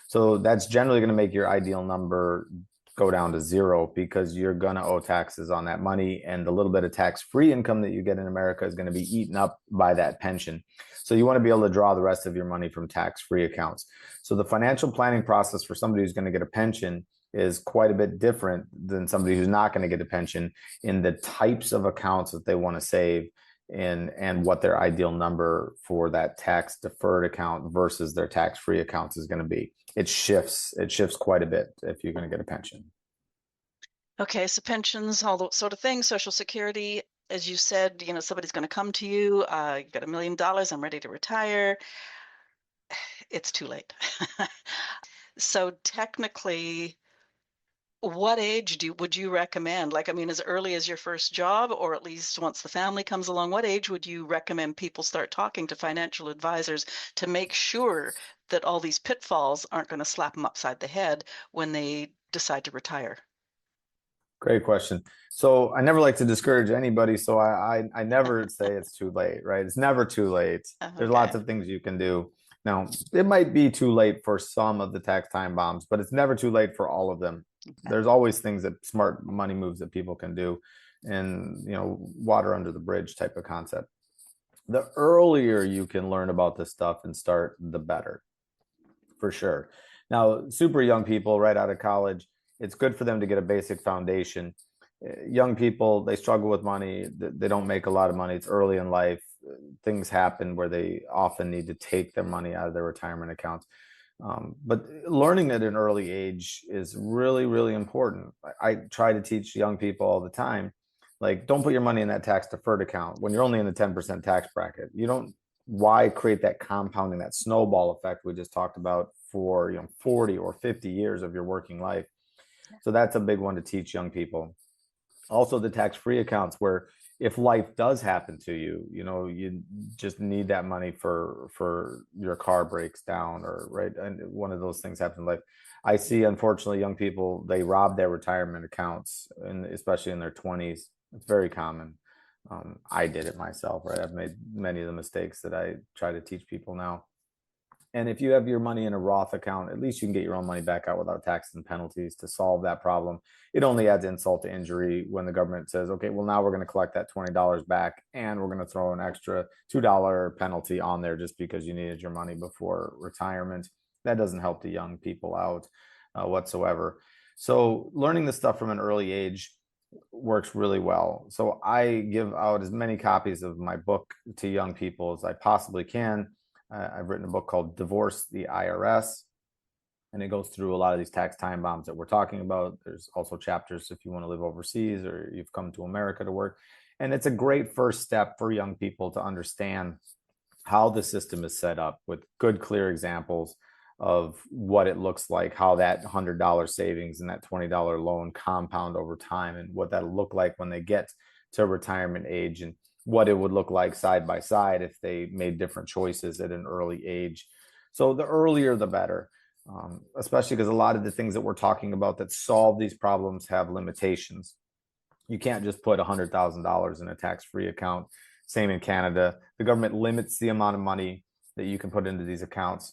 So that's generally going to make your ideal number go down to zero because you're going to owe taxes on that money, and the little bit of tax-free income that you get in America is going to be eaten up by that pension. So you want to be able to draw the rest of your money from tax-free accounts. So the financial planning process for somebody who's going to get a pension is quite a bit different than somebody who's not going to get a pension in the types of accounts that they want to save and what their ideal number for that tax deferred account versus their tax-free accounts is going to be. It shifts quite a bit if you're going to get a pension. Okay, so pensions, all those sort of things, Social Security, as you said, somebody's going to come to you, you've got $1 million, I'm ready to retire. It's too late. So technically, what age would you recommend? Like, I mean, as early as your first job, or at least once the family comes along, what age would you recommend people start talking to financial advisors to make sure that all these pitfalls aren't going to slap them upside the head when they decide to retire? Great question. So I never like to discourage anybody, so I never say it's too late, right? It's never too late. There's Okay. lots of things you can do. Now, it might be too late for some of the tax time bombs, but it's never too late for all of them. Okay. There's always things that smart money moves that people can do, and water under the bridge type of concept. The earlier you can learn about this stuff and start, the better, for sure. Now, super young people right out of college, it's good for them to get a basic foundation. Young people, they struggle with money. They don't make a lot of money. It's early in life. Things happen where they often need to take their money out of their retirement accounts. But learning at an early age is really, really important. I try to teach young people all the time, like, don't put your money in that tax deferred account when you're only in the 10% tax bracket. You don't, why create that compounding, that snowball effect we just talked about for 40 or 50 years of your working life. So that's a big one to teach young people. Also, the tax-free accounts, where if life does happen to you, you just need that money for your car breaks down, or right, and one of those things happens in life. I see, unfortunately, young people, they rob their retirement accounts, and especially in their 20s. It's very common. I did it myself, right? I've made many of the mistakes that I try to teach people now. And if you have your money in a Roth account, at least you can get your own money back out without taxes and penalties to solve that problem. It only adds insult to injury when the government says, okay, well, now we're going to collect that $20 back, and we're going to throw an extra $2 penalty on there just because you needed your money before retirement. That doesn't help the young people out whatsoever. So learning this stuff from an early age works really well. So I give out as many copies of my book to young people as I possibly can. I've written a book called Divorce the IRS, and it goes through a lot of these tax time bombs that we're talking about. There's also chapters if you want to live overseas or you've come to America to work. And it's a great first step for young people to understand how the system is set up, with good, clear examples of what it looks like, how that $100 savings and that $20 loan compound over time, and what that'll look like when they get to retirement age, and what it would look like side by side if they made different choices at an early age. So the earlier, the better, especially because a lot of the things that we're talking about that solve these problems have limitations. You can't just put $100,000 in a tax-free account. Same in Canada. The government limits the amount of money that you can put into these accounts.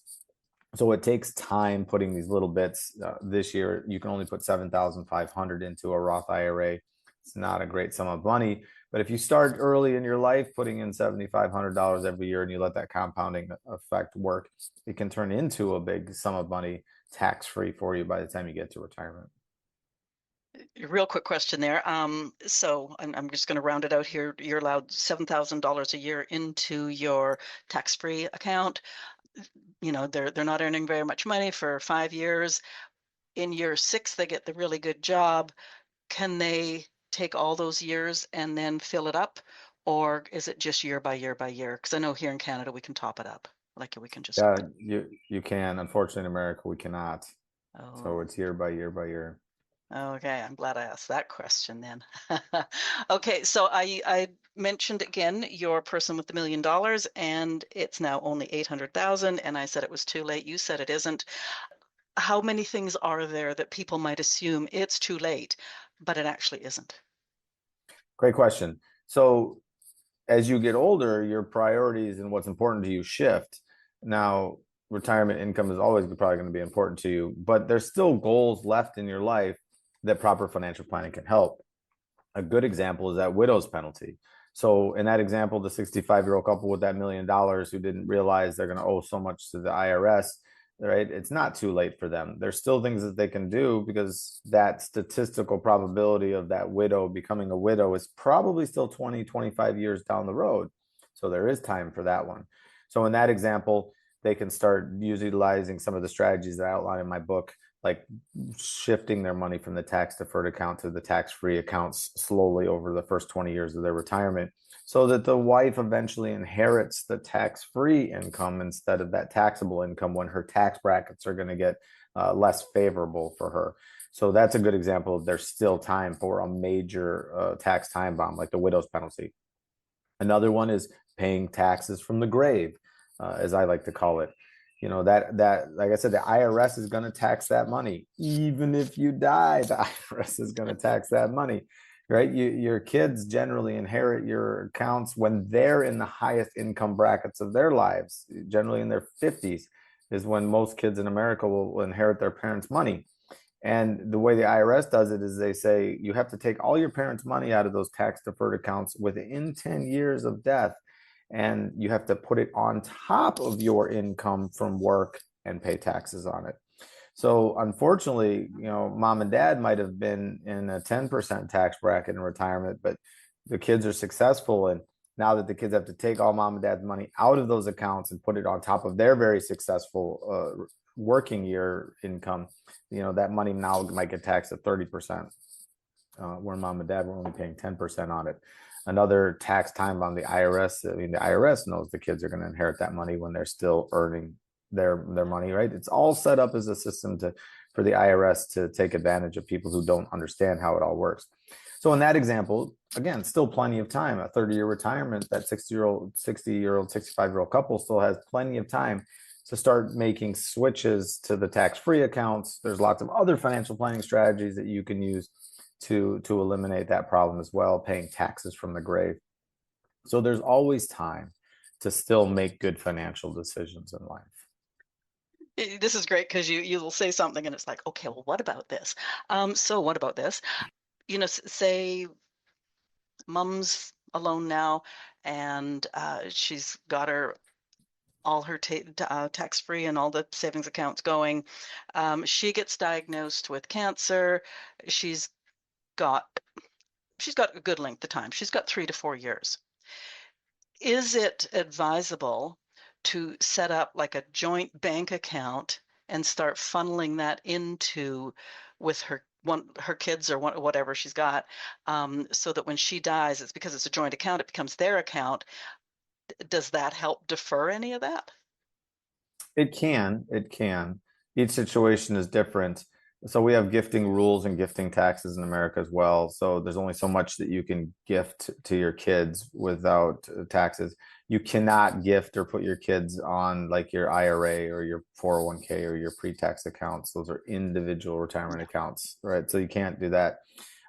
So it takes time putting these little bits. This year, you can only put 7,500 into a Roth IRA. It's not a great sum of money, but if you start early in your life, putting in $7,500 every year, and you let that compounding effect work, it can turn into a big sum of money tax-free for you by the time you get to retirement. Real quick question there. So I'm just going to round it out here. You're allowed $7,000 a year into your tax-free account. They're not earning very much money for 5 years. In year six, they get the really good job. Can they take all those years and then fill it up, or is it just year by year by year? Because I know here in Canada we can top it up, like we can just. Yeah, you can. Unfortunately, in America, we cannot. So Oh, it's year by year by year. okay. I'm glad I asked that question then. Okay, so I mentioned again your person with the $1 million, and it's now only 800,000, and I said it was too late. You said it isn't. How many things are there that people might assume it's too late, but it actually isn't? Great question. So as you get older, your priorities and what's important to you shift. Now, retirement income is always probably going to be important to you, but there's still goals left in your life that proper financial planning can help. A good example is that widow's penalty. So in that example, the 65-year-old couple with that $1 million who didn't realize they're going to owe so much to the IRS, right? It's not too late for them. There's still things that they can do, because that statistical probability of that widow becoming a widow is probably still 20, 25 years down the road. So there is time for that one. So in that example, they can start utilizing some of the strategies that I outline in my book, like shifting their money from the tax deferred account to the tax-free accounts slowly over the first 20 years of their retirement, so that the wife eventually inherits the tax-free income instead of that taxable income when her tax brackets are going to get less favorable for her. So that's a good example of there's still time for a major tax time bomb, like the widow's penalty. Another one is paying taxes from the grave, as I like to call it. You know, that like I said, the IRS is going to tax that money. Even if you die, the IRS is going to tax that money, right? Your kids generally inherit your accounts when they're in the highest income brackets of their lives, generally in their 50s is when most kids in America will inherit their parents' money. And the way the IRS does it is they say you have to take all your parents' money out of those tax deferred accounts within 10 years of death. And you have to put it on top of your income from work and pay taxes on it. So unfortunately, you know, mom and dad might have been in a 10% tax bracket in retirement, but the kids are successful. And now that the kids have to take all mom and dad's money out of those accounts and put it on top of their very successful working year income, you know, that money now might get taxed at 30%, where mom and dad were only paying 10% on it. Another tax time on the IRS. I mean, the IRS knows the kids are going to inherit that money when they're still earning their money, right? It's all set up as a system for the IRS to take advantage of people who don't understand how it all works. So in that example, again, still plenty of time. A 30-year retirement, that 60-year-old, 65-year-old couple still has plenty of time to start making switches to the tax-free accounts. There's lots of other financial planning strategies that you can use to eliminate that problem as well, paying taxes from the grave. So there's always time to still make good financial decisions in life. This is great because you will say something and it's like, okay, well, what about this? So what about this? You know, say mom's alone now, and she's got her all her tax-free and all the savings accounts going. She gets diagnosed with cancer. She's got she's got a good length of time. She's got 3 to 4 years. Is it advisable to set up like a joint bank account and start funneling that into with her kids or whatever she's got, so that when she dies, it's because it's a joint account, it becomes their account. Does that help defer any of that? It can. It can. Each situation is different. So we have gifting rules and gifting taxes in America as well. So there's only so much that you can gift to your kids without taxes. You cannot gift or put your kids on like your IRA or your 401k or your pre-tax accounts. Those are individual retirement accounts, right? So you can't do that.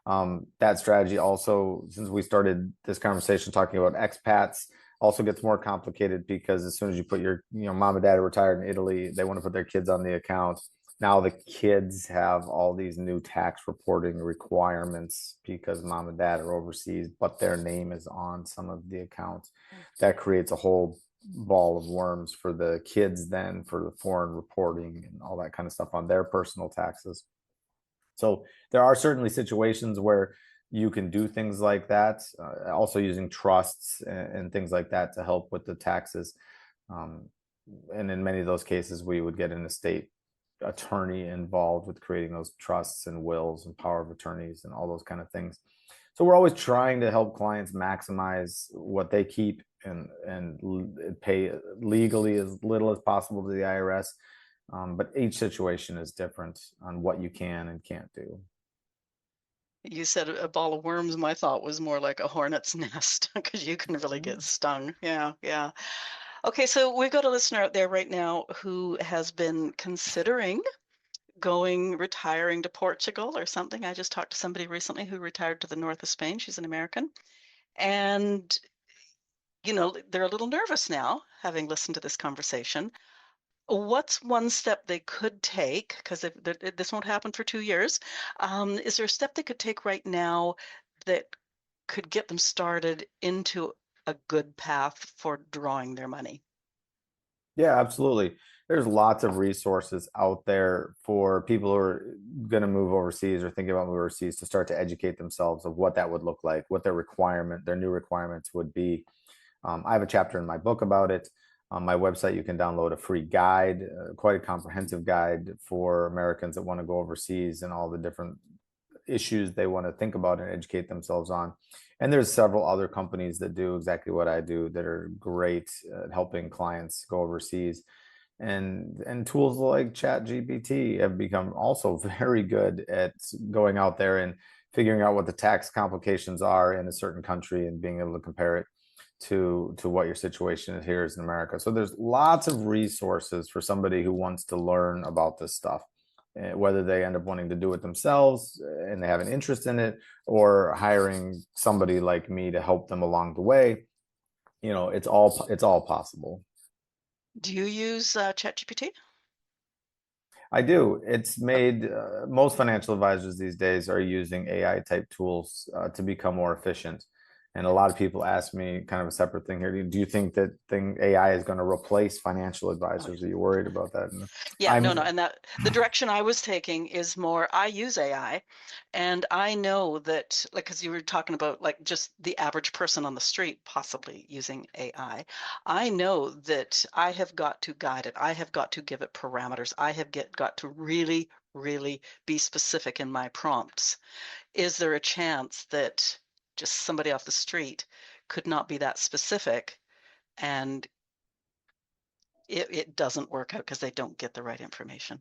That strategy also, since we started this conversation talking about expats, also gets more complicated because as soon as you put your, you know, mom and dad are retired in Italy, they want to put their kids on the account. Now the kids have all these new tax reporting requirements because mom and dad are overseas, but their name is on some of the accounts. That creates a whole ball of worms for the kids then for the foreign reporting and all that kind of stuff on their personal taxes. So there are certainly situations where you can do things like that, also using trusts and things like that to help with the taxes. Um, and in many of those cases, we would get an estate attorney involved with creating those trusts and wills and power of attorneys and all those kind of things. So we're always trying to help clients maximize what they keep and pay legally as little as possible to the IRS. But each situation is different on what you can and can't do. You said a ball of worms. My thought was more like a hornet's nest because you can really get stung. Yeah, yeah. Okay, so we've got a listener out there right now who has been considering retiring to Portugal or something. I just talked to somebody recently who retired to the north of Spain. She's an American. And, you know, they're a little nervous now, having listened to this conversation. What's one step they could take? Because this won't happen for 2 years. Is there a step they could take right now that could get them started into a good path for drawing their money? Yeah, absolutely. There's lots of resources out there for people who are going to move overseas or thinking about moving overseas to start to educate themselves of what that would look like, what their new requirements would be. I have a chapter in my book about it. On my website, you can download a free guide, quite a comprehensive guide for Americans that want to go overseas and all the different issues they want to think about and educate themselves on. And there's several other companies that do exactly what I do that are great at helping clients go overseas. And tools like ChatGPT have become also very good at going out there and figuring out what the tax complications are in a certain country and being able to compare it to what your situation is here is in America. So there's lots of resources for somebody who wants to learn about this stuff, whether they end up wanting to do it themselves and they have an interest in it, or hiring somebody like me to help them along the way. It's all possible. Do you use ChatGPT? I do. It's made most financial advisors these days are using AI type tools to become more efficient. And a lot of people ask me kind of a separate thing here. Do you think that thing AI is going to replace financial Oh, advisors? Are you worried about that? And yeah, no, I'm no. And that the direction I was taking is more, I use AI, and I know that, like, because you were talking about like just the average person on the street possibly using AI. I know that I have got to guide it. I have got to give it parameters. I have got to really, really be specific in my prompts. Is there a chance that just somebody off the street could not be that specific and it doesn't work out because they don't get the right information?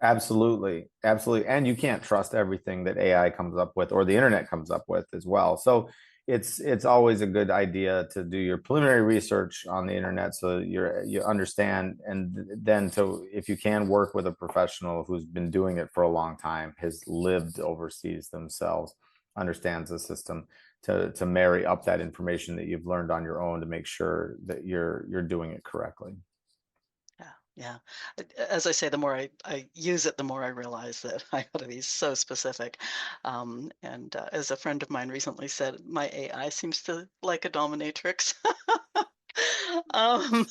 Absolutely, absolutely. And you can't trust everything that AI comes up with or the internet comes up with as well. So it's always a good idea to do your preliminary research on the internet so you understand, and then to, if you can, work with a professional who's been doing it for a long time, has lived overseas themselves, understands the system, to marry up that information that you've learned on your own to make sure that you're doing it correctly. Yeah, yeah. As I say, the more I use it, the more I realize that I got to be so specific. And as a friend of mine recently said, my AI seems to like a dominatrix. Um,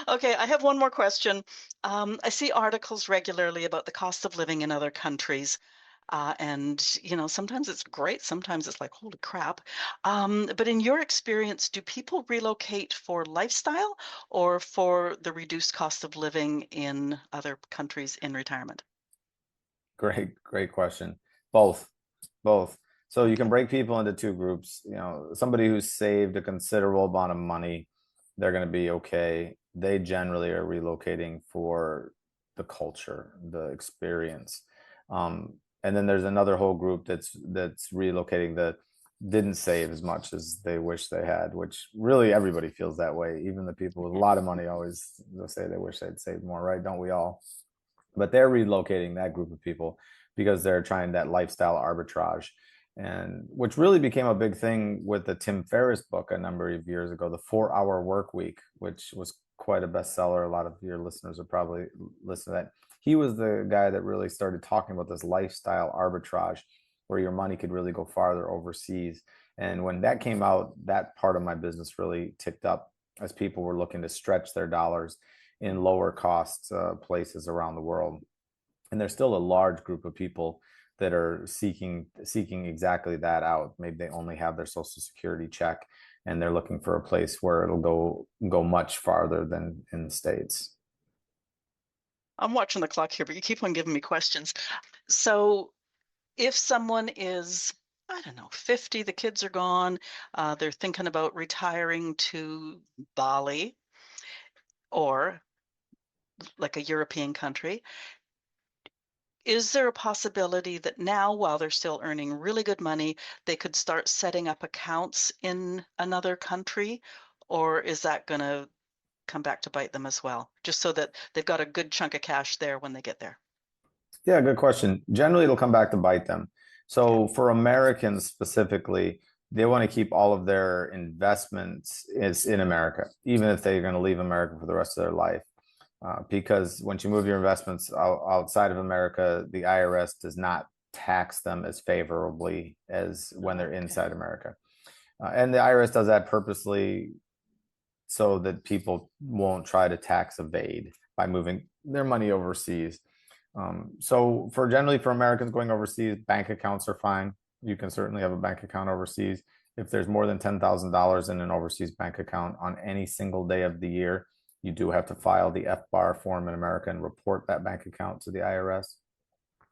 okay, I have one more question. I see articles regularly about the cost of living in other countries. And sometimes it's great, sometimes it's like, holy crap. But in your experience, do people relocate for lifestyle or for the reduced cost of living in other countries in retirement? Great question. Both, both. So you can Okay. break people into two groups. Somebody who's saved a considerable amount of money, they're going to be okay. They generally are relocating for the culture, the experience. And then there's another whole group that's relocating that didn't save as much as they wish they had, which really everybody feels that way. Even the people with a Yeah. lot of money always, they'll say they wish they'd saved more, right? Don't we all? But they're relocating that group of people because they're trying that lifestyle arbitrage, and which really became a big thing with the Tim Ferriss book a number of years ago, the 4 Hour Work Week, which was quite a bestseller. A lot of your listeners would probably listen to that. He was the guy that really started talking about this lifestyle arbitrage where your money could really go farther overseas. And when that came out, that part of my business really ticked up as people were looking to stretch their dollars in lower cost places around the world. And there's still a large group of people that are seeking exactly that out. Maybe they only have their social security check and they're looking for a place where it'll go much farther than in the States. I'm watching the clock here, but you keep on giving me questions. So if someone is, I don't know, 50, the kids are gone, they're thinking about retiring to Bali or like a European country, is there a possibility that now, while they're still earning really good money, they could start setting up accounts in another country? Or is that going to come back to bite them as well, just so that they've got a good chunk of cash there when they get there? Yeah, good question. Generally, it'll come back to bite them. Okay. So for Americans specifically, they want to keep all of their investments is in America, even if they're going to leave America for the rest of their life. Because once you move your investments outside of America, the IRS does not tax them as favorably as when they're Okay. inside America. And the IRS does that purposely so that people won't try to tax evade by moving their money overseas. So for generally for Americans going overseas, bank accounts are fine. You can certainly have a bank account overseas. If there's more than $10,000 in an overseas bank account on any single day of the year, you do have to file the FBAR form in America and report that bank account to the IRS.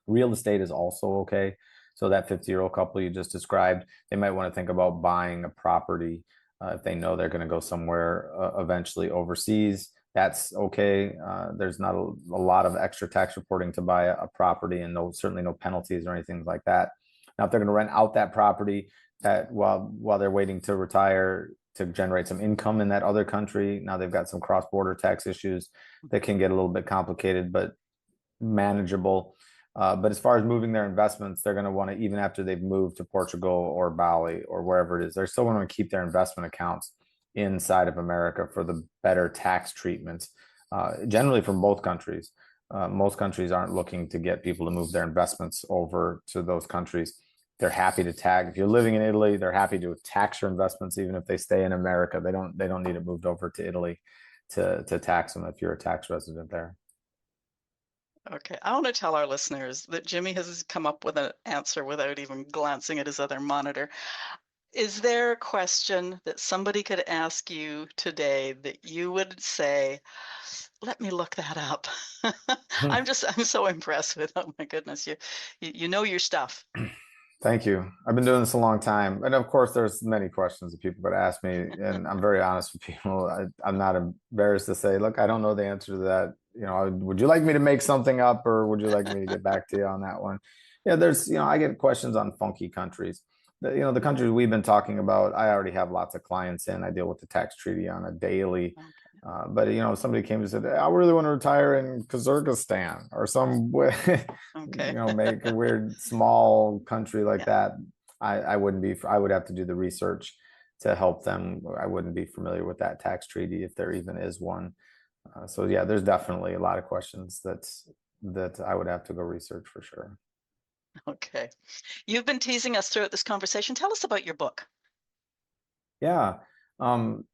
Real estate is also okay. So that 50-year-old couple you just described, they might want to think about buying a property if they know they're going to go somewhere eventually overseas. That's okay. There's not a lot of extra tax reporting to buy a property, and certainly no penalties or anything like that. Now, if they're going to rent out that property, that while they're waiting to retire to generate some income in that other country, now they've got some cross-border tax issues that can get a little bit complicated, but manageable. But as far as moving their investments, they're going to want to, even after they've moved to Portugal or Bali or wherever it is, they're still going to keep their investment accounts inside of America for the better tax treatment, generally from both countries. Most countries aren't looking to get people to move their investments over to those countries. They're happy to tax. If you're living in Italy, they're happy to tax your investments, even if they stay in America. They don't need it moved over to Italy to tax them if you're a tax resident there. Okay, I want to tell our listeners that Jimmy has come up with an answer without even glancing at his other monitor. Is there a question that somebody could ask you today that you would say, let me look that up? I'm so impressed with, oh my goodness, you know your stuff. Thank you. I've been doing this a long time. And of course, there's many questions that people could ask me, and I'm very honest with people. I'm not embarrassed to say, look, I don't know the answer to that. Would you like me to make something up, or would you like me to get back to you on that one? Yeah, I get questions on funky countries. The countries we've been talking about, I already have lots of clients in. I deal with the tax treaty on a daily. Okay. But somebody came and said, I really want to retire in Kazakhstan or some way, Okay. make a weird small country like Yeah. that. I wouldn't be, I would have to do the research to help them. I wouldn't be familiar with that tax treaty if there even is one. So yeah, there's definitely a lot of questions that I would have to go research for sure. Okay. You've been teasing us throughout this conversation. Tell us about your book. Yeah. Um,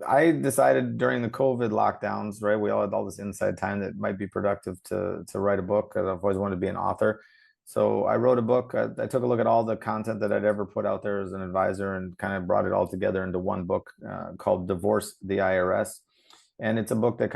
I decided during the COVID lockdowns, right? We all had all this inside time that might be productive to write a book. I've always wanted to be an author. So I wrote a book. I took a look at all the content that I'd ever put out there as an advisor and kind of brought it all together into one book called Divorce the IRS. And it's a book that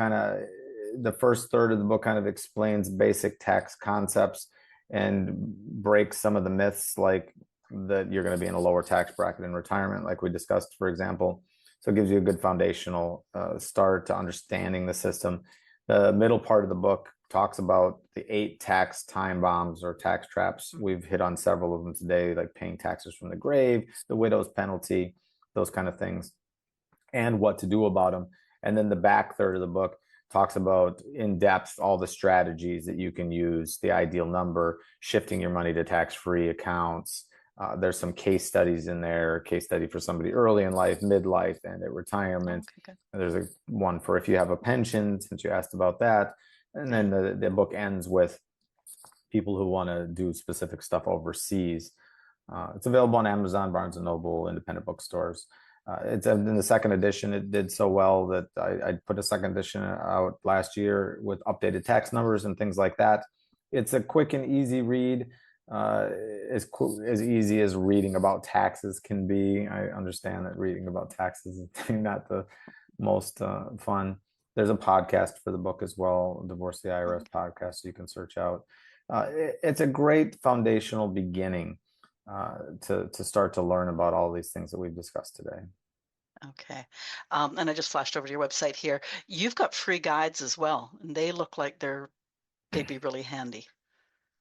the first third of the book kind of explains basic tax concepts and breaks some of the myths, like that you're going to be in a lower tax bracket in retirement, like we discussed, for example. So it gives you a good foundational start to understanding the system. The middle part of the book talks about the 8 tax time bombs or tax traps. We've hit on several of them today, like paying taxes from the grave, the widow's penalty, those kind of things, and what to do about them. And then the back third of the book talks about in depth all the strategies that you can use, the ideal number, shifting your money to tax-free accounts. There's some case studies in there, a case study for somebody early in life, midlife, and at retirement. Okay, And there's one for if you have a pension, since you asked about that. And then the book ends with people who want to do specific stuff overseas. It's available on Amazon, Barnes and Noble, independent bookstores. It's in the second edition. It did so well that I put a second edition out last year with updated tax numbers and things like that. It's a quick and easy read, as easy as reading about taxes can be. I understand that reading about taxes is not the most fun. There's a podcast for the book as well, Divorce the IRS podcast, so you can search out. It's a great foundational beginning to start to learn about all these things that we've discussed today. Okay. And I just flashed over to your website here. You've got free guides as well, and they look like they'd be really handy.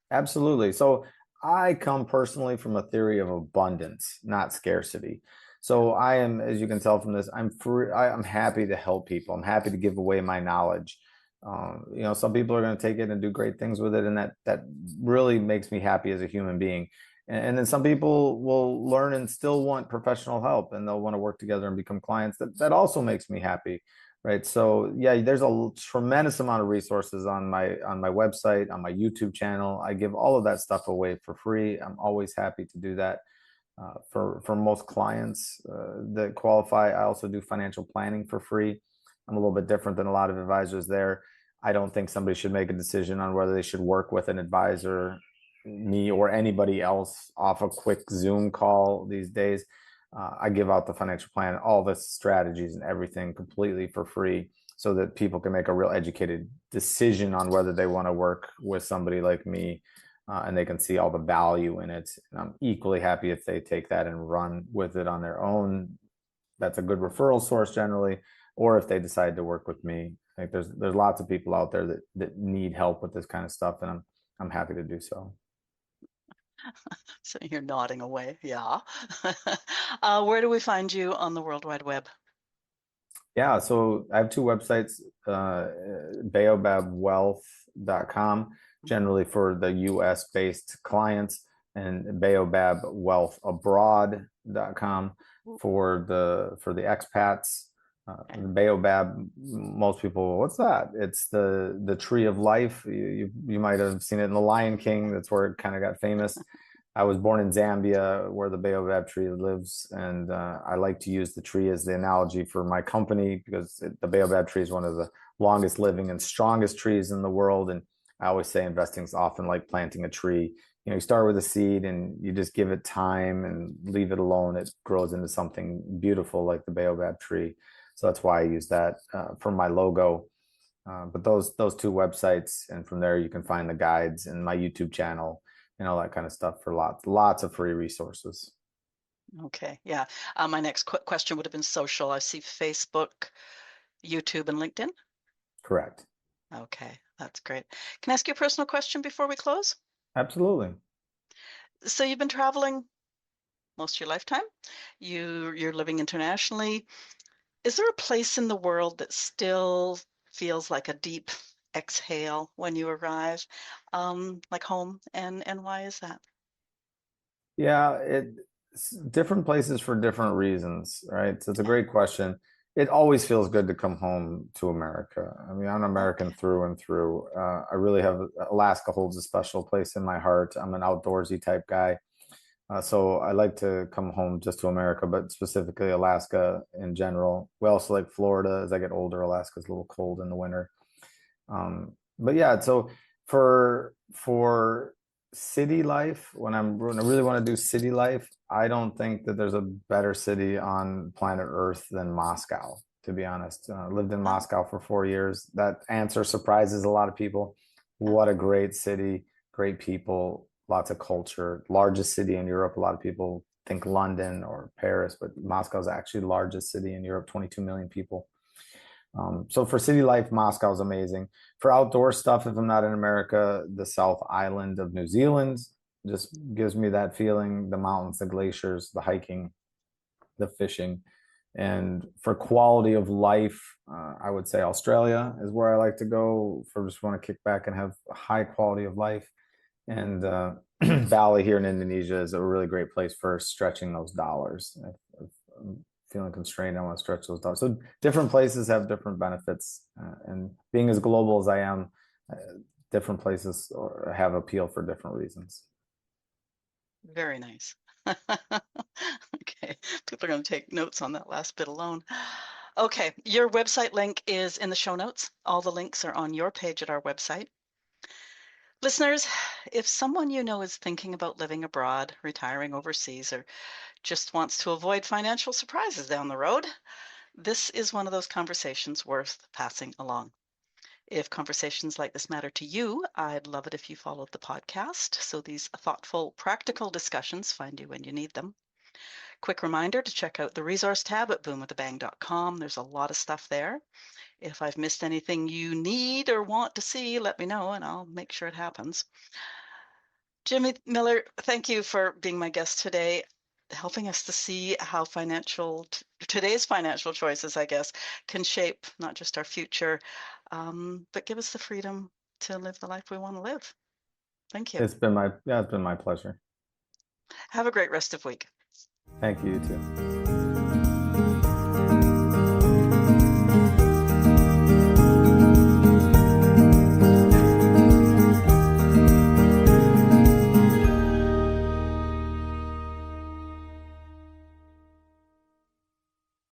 Absolutely. So I come personally from a theory of abundance, not scarcity. So I am, as you can tell from this, I'm free. I'm happy to help people. I'm happy to give away my knowledge. Some people are going to take it and do great things with it, and that really makes me happy as a human being. And then some people will learn and still want professional help, and they'll want to work together and become clients. That also makes me happy, right? So yeah, there's a tremendous amount of resources on my website, on my YouTube channel. I give all of that stuff away for free. I'm always happy to do that. For most clients that qualify, I also do financial planning for free. I'm a little bit different than a lot of advisors there. I don't think somebody should make a decision on whether they should work with an advisor, me or anybody else, off a quick Zoom call these days. I give out the financial plan, all the strategies and everything completely for free so that people can make a real educated decision on whether they want to work with somebody like me, and they can see all the value in it. And I'm equally happy if they take that and run with it on their own. That's a good referral source generally, or if they decide to work with me. I think there's lots of people out there that need help with this kind of stuff, and I'm happy to do so. So you're nodding away. Yeah. Where do we find you on the World Wide Web? Yeah, so I have two websites, baobabwealth.com, generally for the US based clients, and baobabwealthabroad.com for the expats. Okay. Baobab, most people, what's that? It's the tree of life. You might have seen it in The Lion King. That's where it kind of got famous. I was born in Zambia, where the baobab tree lives, and I like to use the tree as the analogy for my company because the baobab tree is one of the longest living and strongest trees in the world. And I always say investing is often like planting a tree. You start with a seed and you just give it time and leave it alone. It grows into something beautiful like the baobab tree. So that's why I use that for my logo. But those two websites, and from there you can find the guides and my YouTube channel and all that kind of stuff for lots of free resources. Okay. Yeah. My next question would have been social. I see Facebook, YouTube, and LinkedIn. Correct. Okay. That's great. Can I ask you a personal question before we close? Absolutely. So you've been traveling most of your lifetime. You're living internationally. Is there a place in the world that still feels like a deep exhale when you arrive, like home? And why is that? Yeah, it's different places for different reasons, right? So it's a Yeah. great question. It always feels good to come home to America. I mean, I'm American Okay. through and through. I really have Alaska holds a special place in my heart. I'm an outdoorsy type guy. So I like to come home just to America, but specifically Alaska in general. We also like Florida. As I get older, Alaska's a little cold in the winter. But yeah, so for city life, when I really want to do city life, I don't think that there's a better city on planet Earth than Moscow, to be honest. Lived in Oh, Moscow for 4 years. That answer surprises a lot of people. yeah. What a great city, great people, lots of culture. Largest city in Europe. A lot of people think London or Paris, but Moscow is actually the largest city in Europe, 22 million people. So for city life, Moscow is amazing. For outdoor stuff, if I'm not in America, the South Island of New Zealand just gives me that feeling. The mountains, the glaciers, the hiking, the fishing. And for quality of life, I would say Australia is where I like to go for just want to kick back and have a high quality of life. And Bali here in Indonesia is a really great place for stretching those dollars. I'm feeling constrained, I want to stretch those dollars. So different places have different benefits, and being as global as I am, uh, different places have appeal for different reasons. Very nice. Okay. People are going to take notes on that last bit alone. Okay. Your website link is in the show notes. All the links are on your page at our website. Listeners, if someone you know is thinking about living abroad, retiring overseas, or just wants to avoid financial surprises down the road, this is one of those conversations worth passing along. If conversations like this matter to you, I'd love it if you followed the podcast so these thoughtful, practical discussions find you when you need them. Quick reminder to check out the resource tab at boomwithabang.com. There's a lot of stuff there. If I've missed anything you need or want to see, let me know and I'll make sure it happens. Jimmy Miller, thank you for being my guest today, helping us to see how today's financial choices, I guess, can shape not just our future, but give us the freedom to live the life we want to live. Thank you. It's been my pleasure. Have a great rest of week. Thank you, you too.